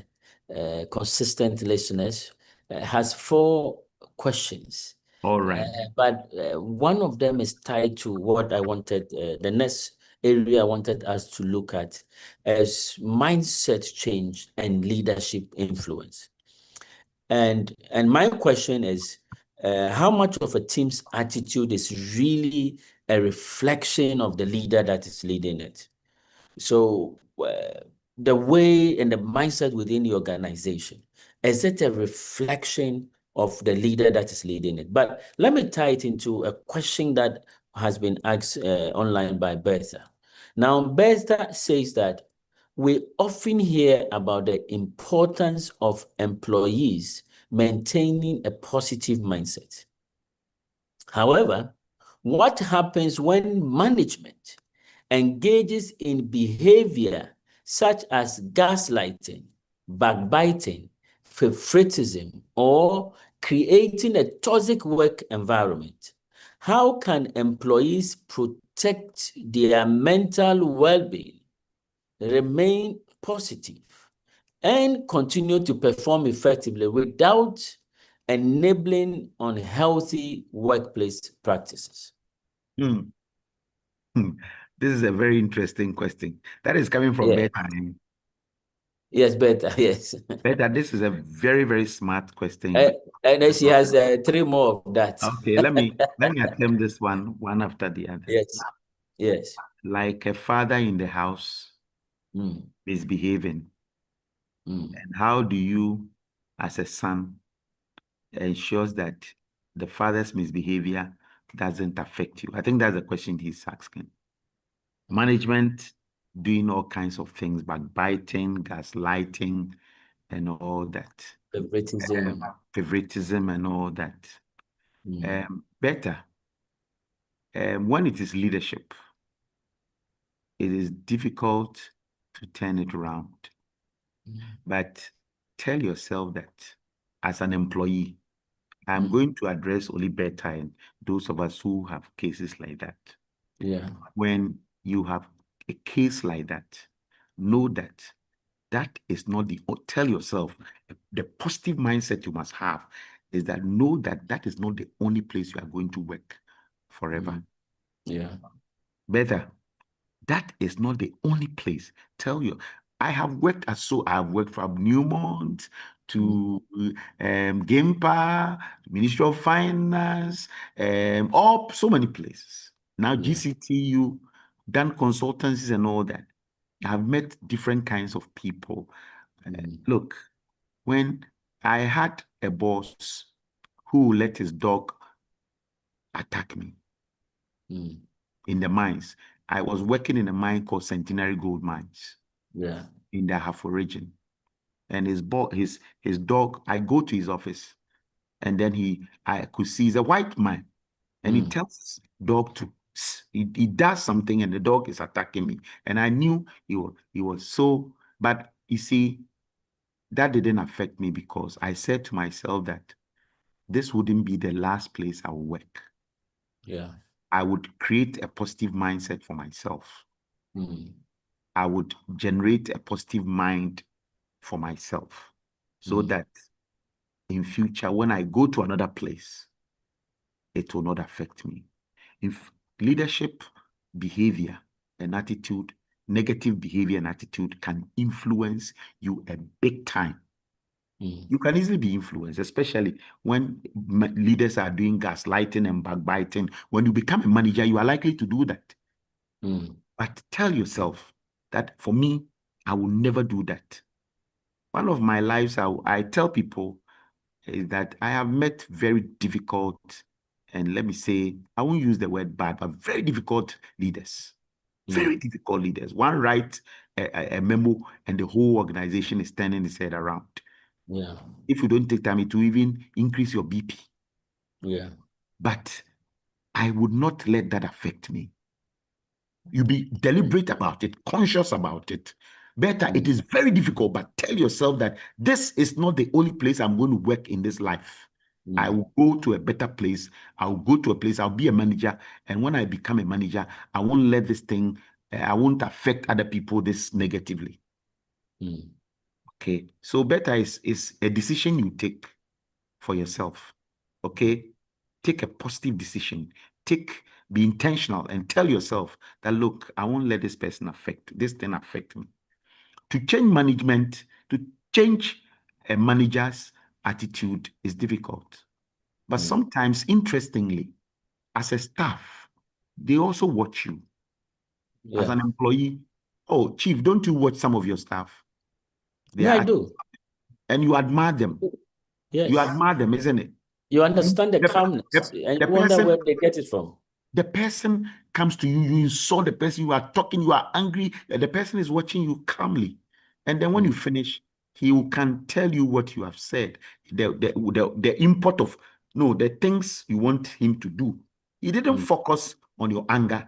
consistent listeners, has 4 questions. All right. But one of them is tied to what I wanted, the next area I wanted us to look at as mindset change and leadership influence. And my question is, how much of a team's attitude is really a reflection of the leader that is leading it? So the way and the mindset within the organization, is it a reflection of the leader that is leading it? But let me tie it into a question that has been asked online by Bertha. Now, Bertha says that we often hear about the importance of employees maintaining a positive mindset. However, what happens when management engages in behavior such as gaslighting, backbiting, favoritism, or creating a toxic work environment? How can employees protect their mental well-being, remain positive, and continue to perform effectively without enabling unhealthy workplace practices? Hmm. This is a very interesting question. That is coming from Yeah. Beta. Yes, better. Yes. Beta, this is a very, very smart question. And then she has 3 more of that. Okay, let me attempt this one after the other. Yes. Yes. Like a father in the house Mm, misbehaving, mm, and how do you, as a son, ensures that the father's misbehavior doesn't affect you? I think that's the question he's asking. Management doing all kinds of things, backbiting, gaslighting, and all that. favoritism. Favoritism and all that. Better, when it is leadership, it is difficult to turn it around. But tell yourself that as an employee, I'm going to address only better and those of us who have cases like that. Yeah. When you have a case like that, know that that is not the, tell yourself, the positive mindset you must have is that know that that is not the only place you are going to work forever. Yeah. Better, that is not the only place. Tell you, I have worked from Newmont to GIMPA, Ministry of Finance, all so many places. Now GCTU, done consultancies and all that. I've met different kinds of people. Look, when I had a boss who let his dog attack me in the mines, I was working in a mine called Centenary Gold Mines. Yeah. In the Ahafo region. And his dog, I go to his office, and then I could see he's a white man, and he tells dog to, he does something, and the dog is attacking me. And I knew he was so, but you see, that didn't affect me because I said to myself that this wouldn't be the last place I would work. Yeah. I would create a positive mindset for myself. I would generate a positive mind for myself so that in future, when I go to another place, it will not affect me. If leadership behavior and attitude, negative behavior and attitude can influence you a big time. You can easily be influenced, especially when leaders are doing gaslighting and backbiting. When you become a manager, you are likely to do that. But tell yourself that for me, I will never do that. One of my lives, I tell people is that I have met very difficult, and let me say, I won't use the word bad, but very difficult leaders. Very difficult leaders. One write a memo and the whole organization is turning its head around. Yeah. If you don't take time to even increase your BP. Yeah. But I would not let that affect me. You be deliberate about it, conscious about it. Better, it is very difficult, but tell yourself that this is not the only place I'm going to work in this life. I will go to a better place. I'll go to a place, I'll be a manager. And when I become a manager, I won't let this thing, I won't affect other people this negatively. Okay. So better is a decision you take for yourself. Okay. Take a positive decision. Be intentional and tell yourself that, look, I won't let this thing affect me. To change management, to change a manager's attitude is difficult. But sometimes, interestingly, as a staff, they also watch you. As an employee, oh, chief, don't you watch some of your staff? I do. And you admire them. Yes. You admire them, isn't it? You understand the calmness and you wonder where they get it from. The person comes to you, you insult the person, you are talking, you are angry, and the person is watching you calmly. And then when you finish, he can tell you what you have said, the import of, no, the things you want him to do. He didn't focus on your anger.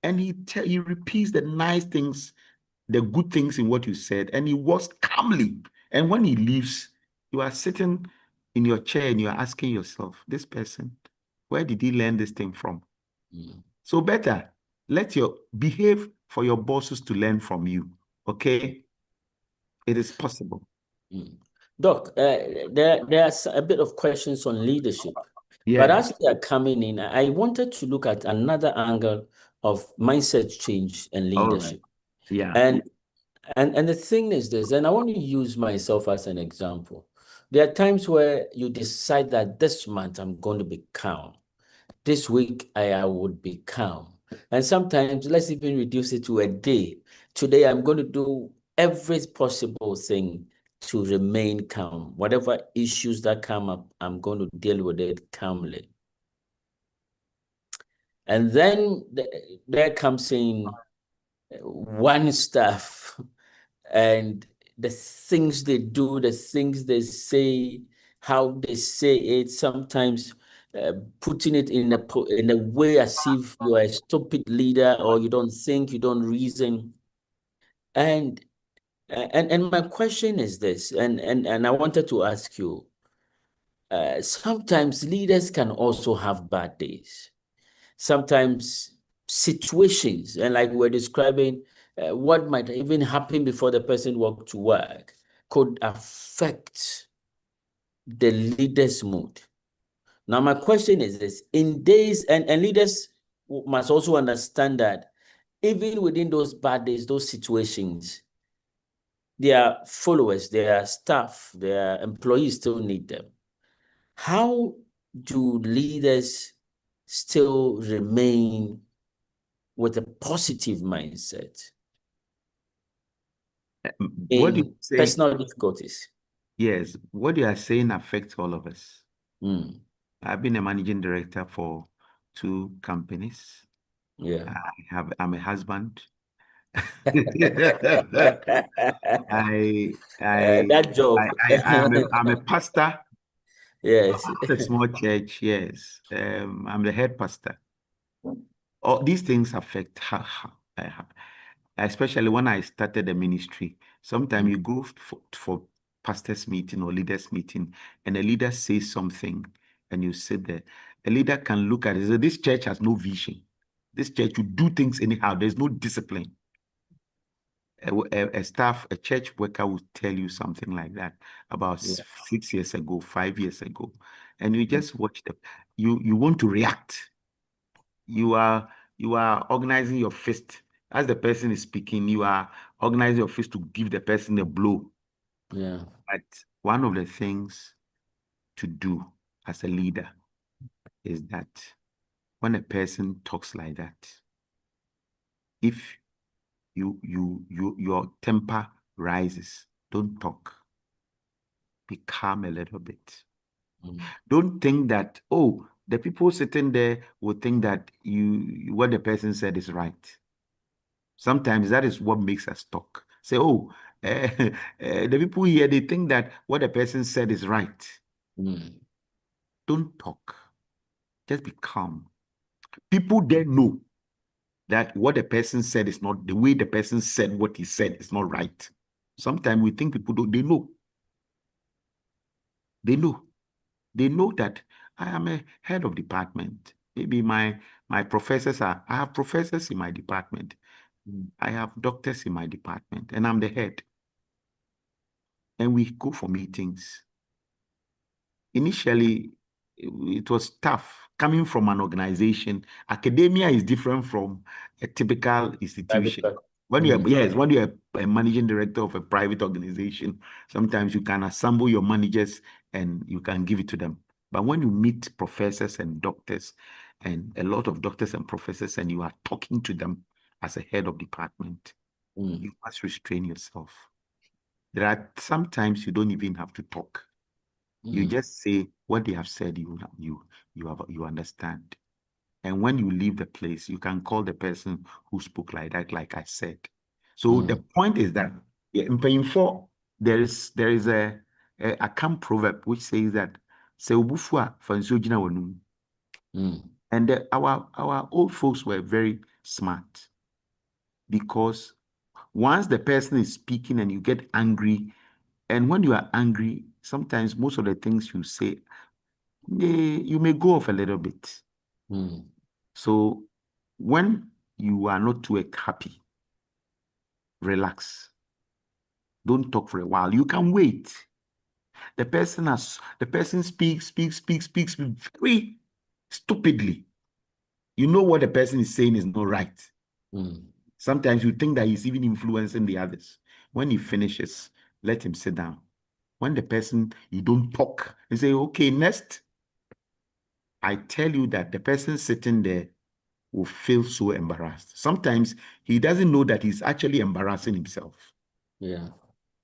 And he repeats the nice things, the good things in what you said, and he walks calmly. And when he leaves, you are sitting in your chair and you are asking yourself, this person, where did he learn this thing from? So better let your behave for your bosses to learn from you. Okay, it is possible. Doc, there's a bit of questions on leadership. Yeah. But as they are coming in, I wanted to look at another angle of mindset change and leadership. Right. Yeah. And the thing is this, and I want to use myself as an example. There are times where you decide that this month I'm going to be calm. This week I would be calm. And sometimes let's even reduce it to a day. Today I'm going to do every possible thing to remain calm. Whatever issues that come up, I'm going to deal with it calmly. And then there comes in one staff and the things they do, the things they say, how they say it, sometimes putting it in a way as if you are a stupid leader or you don't think, you don't reason. And my question is this, and I wanted to ask you, sometimes leaders can also have bad days. Sometimes situations, and like we're describing, what might even happen before the person walked to work could affect the leader's mood. Now, my question is this, in days, and leaders must also understand that even within those bad days, those situations, their followers, their staff, their employees still need them. How do leaders still remain with a positive mindset What do you in say? personal difficulties? Yes, what you are saying affects all of us. Mm, I've been a managing director for 2 companies. yeah. I'm a husband. That job. I'm a pastor. Yes. It's a small church, yes. I'm the head pastor. All these things affect especially when I started the ministry. Sometimes you go for pastors meeting or leaders meeting, and a leader says something, and you sit there. A leader can look at it and say, this church has no vision. This church will do things anyhow. There's no discipline. A church worker will tell you something like that about 6 years ago, 5 years ago, and you just watch them. You want to react. You are organizing your fist as the person is speaking. You are organizing your fist to give the person a blow. Yeah. But one of the things to do as a leader is that when a person talks like that, if your temper rises, don't talk. Be calm a little bit. Don't think that, oh, the people sitting there will think that what the person said is right. Sometimes that is what makes us talk. Say, oh, the people here, they think that what the person said is right. Don't talk. Just be calm. People there know that what the person said is not, the way the person said what he said is not right. Sometimes we think people don't, they know. They know. They know that I am a head of department. Maybe my professors I have professors in my department. I have doctors in my department, and I'm the head. And we go for meetings. Initially, it was tough coming from an organization. Academia is different from a typical institution. When you're a managing director of a private organization, sometimes you can assemble your managers and you can give it to them. But when you meet professors and doctors, and a lot of doctors and professors, and you are talking to them as a head of department, you must restrain yourself. There are sometimes you don't even have to talk. You just say what they have said. You understand. And when you leave the place, you can call the person who spoke like that, like I said. So the point is that in paying for, there is a camp proverb which says that and our old folks were very smart, because once the person is speaking and you get angry, and when you are angry, sometimes most of the things you say, you may go off a little bit. So when you are not too happy, relax. Don't talk for a while. You can wait. The person speaks very stupidly. You know what the person is saying is not right. Sometimes you think that he's even influencing the others. When he finishes, let him sit down. When the person, you don't talk, you say, okay, next. I tell you that the person sitting there will feel so embarrassed. Sometimes he doesn't know that he's actually embarrassing himself. Yeah.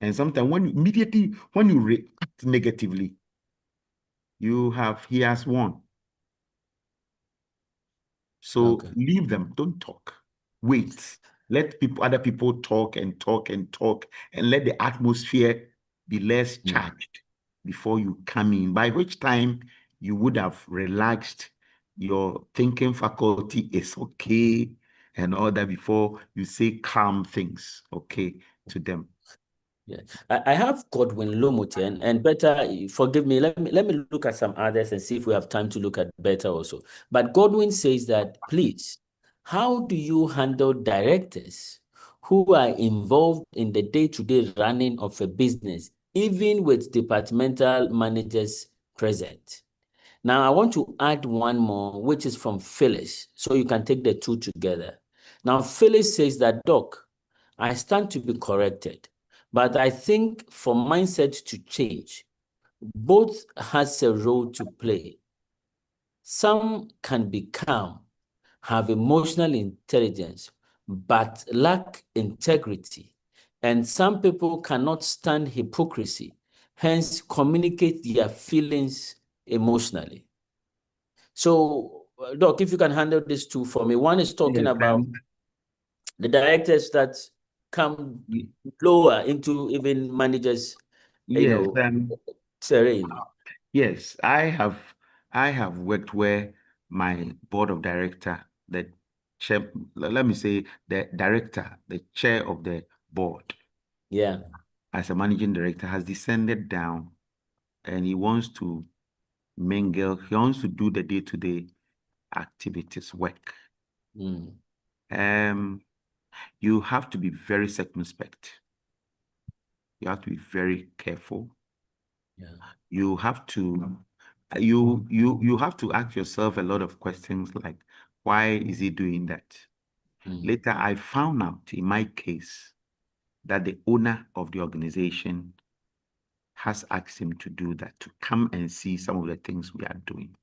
And sometimes immediately when you react negatively, he has won. So leave them, don't talk. Wait. Let other people talk and talk and talk, and let the atmosphere be less charged before you come in, by which time you would have relaxed. Your thinking faculty is okay and all that before you say calm things, okay, to them. Yeah, I have Godwin Lomotian, and Better, forgive me, let me look at some others and see if we have time to look at Better also. But Godwin says that, please, how do you handle directors who are involved in the day-to-day running of a business, even with departmental managers present? Now, I want to add one more, which is from Phyllis, so you can take the two together. Now, Phyllis says that, Doc, I stand to be corrected, but I think for mindset to change, both has a role to play. Some can be calm, have emotional intelligence, but lack integrity. And some people cannot stand hypocrisy, hence communicate their feelings emotionally. So, Doc, if you can handle these two for me. One is talking about the directors that come lower into even managers, terrain. Yes, I have worked where my board of director, the chair, let me say the director, the chair of the board, as a managing director, has descended down, and he wants to mingle. He wants to do the day-to-day activities, work. You have to be very circumspect. You have to be very careful. You have to you have to ask yourself a lot of questions, like, why is he doing that? Later, I found out in my case that the owner of the organization has asked him to do that, to come and see some of the things we are doing.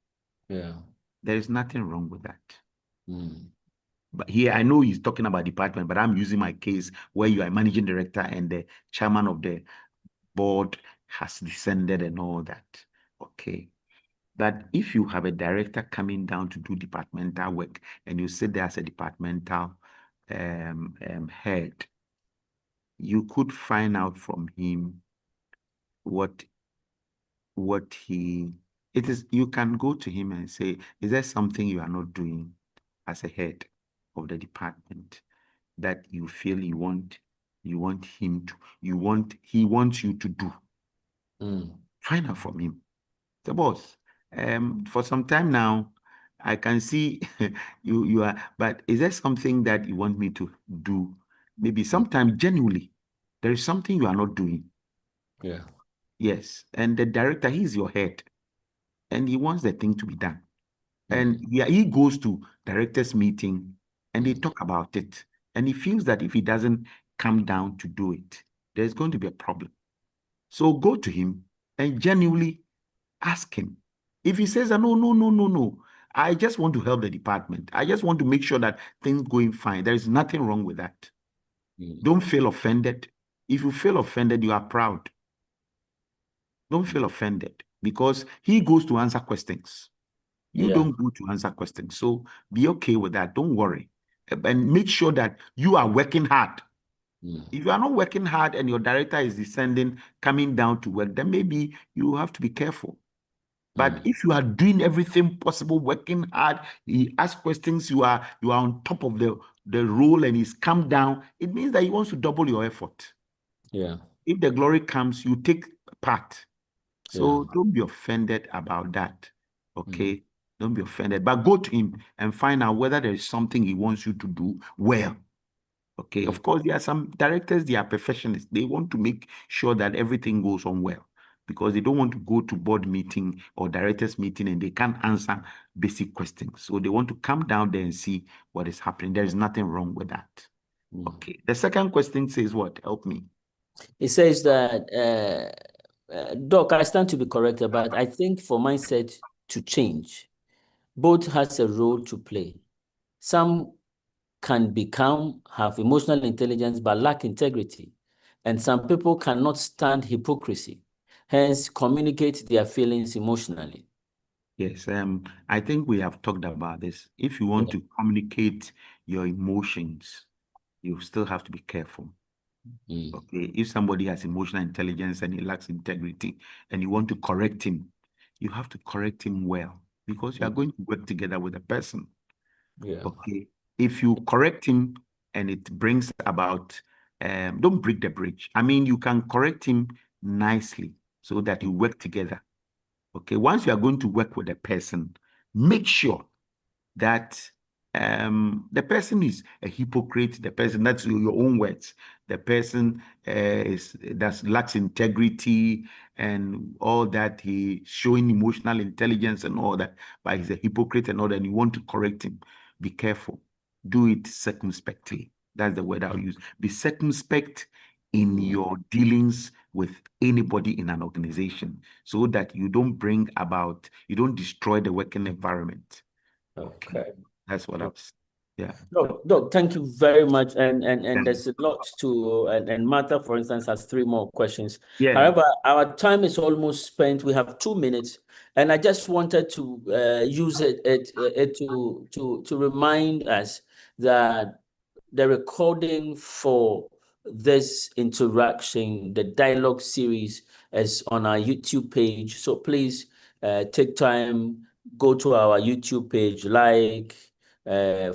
There is nothing wrong with that. But here, I know he's talking about department, but I'm using my case where you are managing director and the chairman of the board has descended and all that. Okay. But if you have a director coming down to do departmental work and you sit there as a departmental head, you could find out from him what it is. You can go to him and say, is there something you are not doing as a head of the department that you feel he wants you to do? Find out from him. The boss, for some time now, I can see you are, but is there something that you want me to do? Maybe sometimes genuinely, there is something you are not doing. Yes. And the director, he's your head, and he wants the thing to be done. And he goes to directors' meeting and they talk about it. And he feels that if he doesn't come down to do it, there's going to be a problem. So go to him and genuinely ask him. If he says, no, I just want to help the department, I just want to make sure that things going fine, there is nothing wrong with that. Don't feel offended. If you feel offended, you are proud. Don't feel offended, because he goes to answer questions. You Yeah. don't go to answer questions. So be okay with that. Don't worry. And make sure that you are working hard. If you are not working hard and your director is descending, coming down to work, then maybe you have to be careful. But if you are doing everything possible, working hard, he asks questions, you are on top of the role and he's come down, it means that he wants to double your effort. Yeah. If the glory comes, you take part. So Yeah. don't be offended about that. Okay? Don't be offended. But go to him and find out whether there is something he wants you to do well. Okay. Of course, there are some directors, they are perfectionists. They want to make sure that everything goes on well because they don't want to go to board meeting or directors meeting and they can't answer basic questions. So they want to come down there and see what is happening. There is nothing wrong with that. Okay. The second question says what? Help me. It says that, Doc, I stand to be corrected, but I think for mindset to change, both has a role to play. Some can become, have emotional intelligence, but lack integrity. And some people cannot stand hypocrisy, hence communicate their feelings emotionally. Yes, I think we have talked about this. If you want to communicate your emotions, you still have to be careful. Okay, if somebody has emotional intelligence and he lacks integrity and you want to correct him, you have to correct him well because you are going to work together with a person. Yeah. Okay, if you correct him and it brings about, don't break the bridge. I mean, you can correct him nicely so that you work together. Okay, once you are going to work with a person, make sure that the person is a hypocrite, the person, that's your own words, the person that lacks integrity and all that, he showing emotional intelligence and all that, but he's a hypocrite and all that, and you want to correct him, be careful. Do it circumspectly. That's the word I'll use. Be circumspect in your dealings with anybody in an organization so that you don't destroy the working environment. Okay. That's what I was. Yeah. Doc, thank you very much. And there's a lot to, and Martha, for instance, has 3 more questions. Yeah. However, our time is almost spent. We have 2 minutes, and I just wanted to use it to remind us that the recording for this interaction, the dialogue series, is on our YouTube page. So please take time, go to our YouTube page,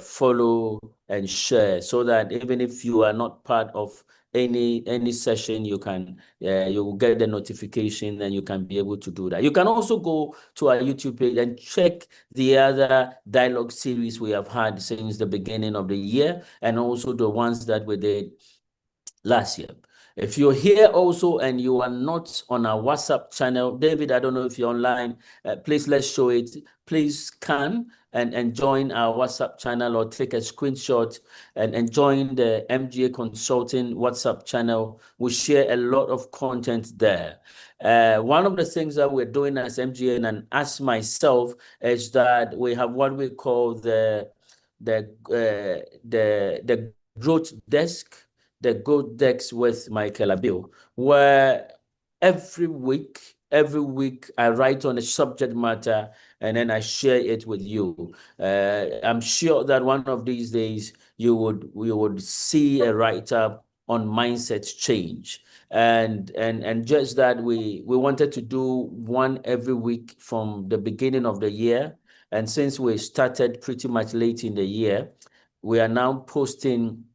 follow and share, so that even if you are not part of any session, you will get the notification and you can be able to do that. You can also go to our YouTube page and check the other dialogue series we have had since the beginning of the year, and also the ones that we did last year. If you're here also and you are not on our WhatsApp channel, David, I don't know if you're online, please let's show it. Please scan and join our WhatsApp channel, or take a screenshot and join the MGA Consulting WhatsApp channel. We share a lot of content there. One of the things that we're doing as MGA and as myself is that we have what we call the growth desk, the Growth Desk with Michael Abiel, where every week I write on a subject matter and then I share it with you. I'm sure that one of these days you would see a write-up on mindset change. And just that we wanted to do one every week from the beginning of the year. And since we started pretty much late in the year, we are now posting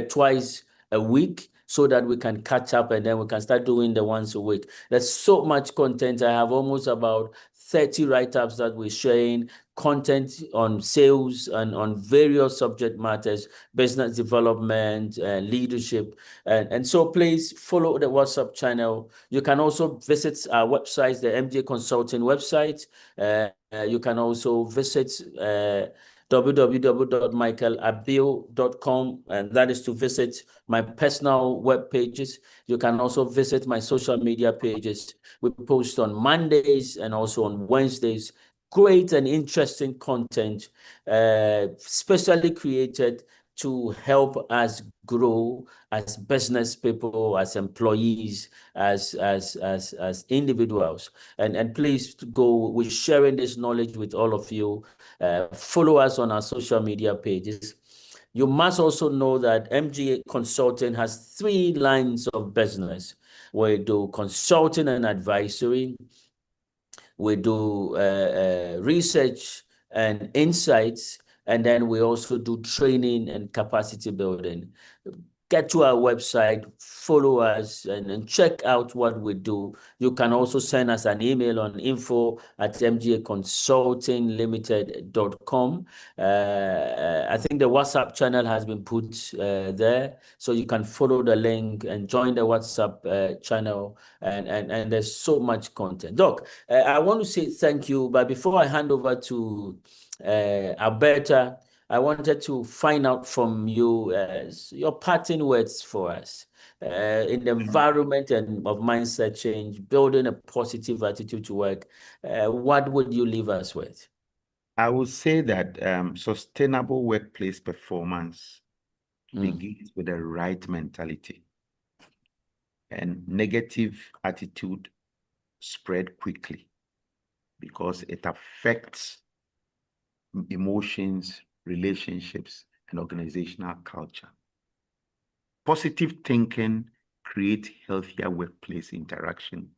twice a week, so that we can catch up and then we can start doing the once a week. There's so much content. I have almost about 30 write-ups that we're sharing, content on sales and on various subject matters, business development, leadership. And so please follow the WhatsApp channel. You can also visit our website, the MGA Consulting website. You can also visit www.michaelabiel.com, and that is to visit my personal web pages. You can also visit my social media pages. We post on Mondays and also on Wednesdays. Great and interesting content, specially created to help us grow as business people, as employees, as individuals. And please go with sharing this knowledge with all of you. Follow us on our social media pages. You must also know that MGA Consulting has 3 lines of business. We do consulting and advisory. We do research and insights, and then we also do training and capacity building. Get to our website, follow us, and check out what we do. You can also send us an email on info@mgaconsultinglimited.com. I think the WhatsApp channel has been put there, so you can follow the link and join the WhatsApp channel, and there's so much content. Doc, I want to say thank you, but before I hand over to Alberta, I wanted to find out from you your parting words for us in the environment and of mindset change, building a positive attitude to work. What would you leave us with? I would say that sustainable workplace performance begins with the right mentality, and negative attitude spread quickly because it affects emotions, relationships, and organizational culture. Positive thinking creates healthier workplace interaction.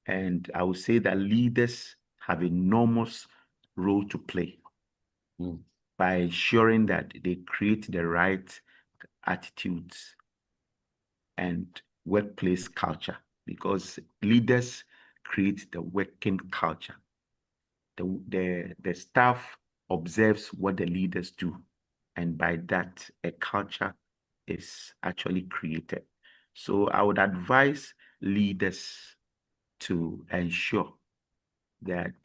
And I would say that leaders have enormous role to play by ensuring that they create the right attitudes and workplace culture, because leaders create the working culture. The staff observes what the leaders do, and by that, a culture is actually created. So I would advise leaders to ensure that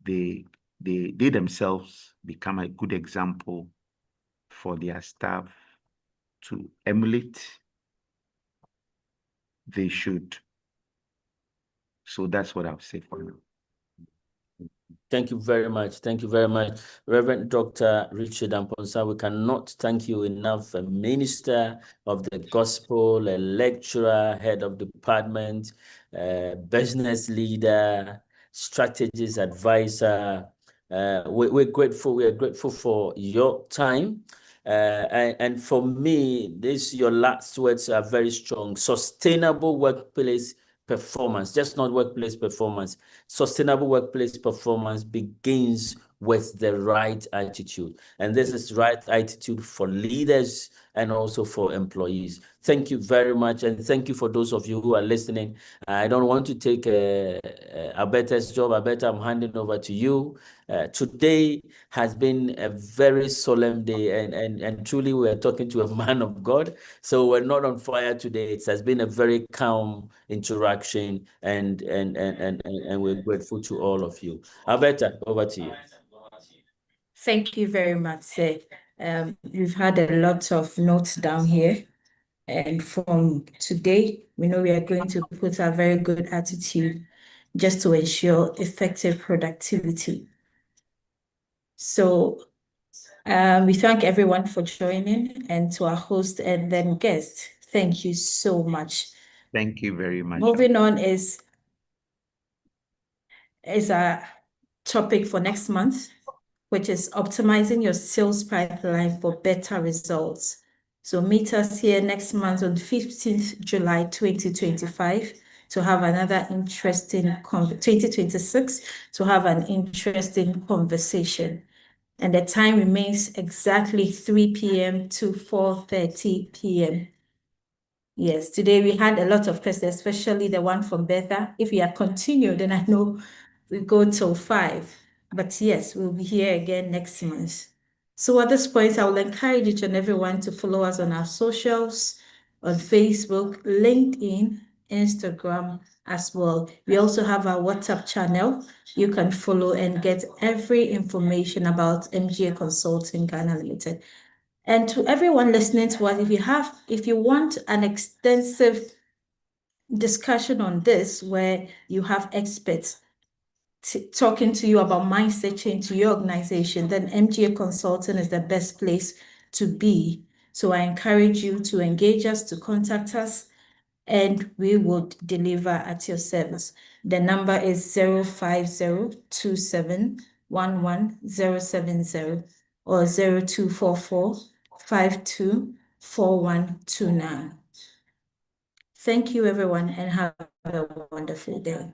they themselves become a good example for their staff to emulate. They should. So that's what I'll say for now. Thank you very much. Thank you very much, Reverend Dr. Richard Amponsah. We cannot thank you enough. A minister of the gospel, a lecturer, head of department, business leader, strategist advisor. We're grateful. We are grateful for your time. And for me, your last words are very strong. Sustainable workplace performance, just not workplace performance. Sustainable workplace performance begins with the right attitude. And this is right attitude for leaders and also for employees. Thank you very much. And thank you for those of you who are listening. I don't want to take Alberta's job. Alberta, I'm handing over to you. Today has been a very solemn day, and truly we are talking to a man of God. So we're not on fire today. It has been a very calm interaction, and we're grateful to all of you. Alberta, over to you. Thank you very much, sir. We've had a lot of notes down here. And from today, we know we are going to put a very good attitude just to ensure effective productivity. So we thank everyone for joining, and to our host and then guest, thank you so much. Thank you very much. Moving on is a topic for next month, which is optimizing your sales pipeline for better results. So meet us here next month on 15th July 2025 to have another interesting 2026 to have an interesting conversation. And the time remains exactly 3 p.m. to 4:30 p.m. Yes, today we had a lot of questions, especially the one from Betha. If we are continued, then I know we go till 5. But yes, we'll be here again next month. So at this point, I will encourage each and everyone to follow us on our socials, on Facebook, LinkedIn, Instagram as well. We also have our WhatsApp channel. You can follow and get every information about MGA Consulting Ghana Limited. And to everyone listening to us, if you want an extensive discussion on this where you have experts talking to you about mindset change to your organization, then MGA Consulting is the best place to be. So I encourage you to engage us, to contact us, and we will deliver at your service. The number is 05027111070 or 0244524129. Thank you, everyone, and have a wonderful day.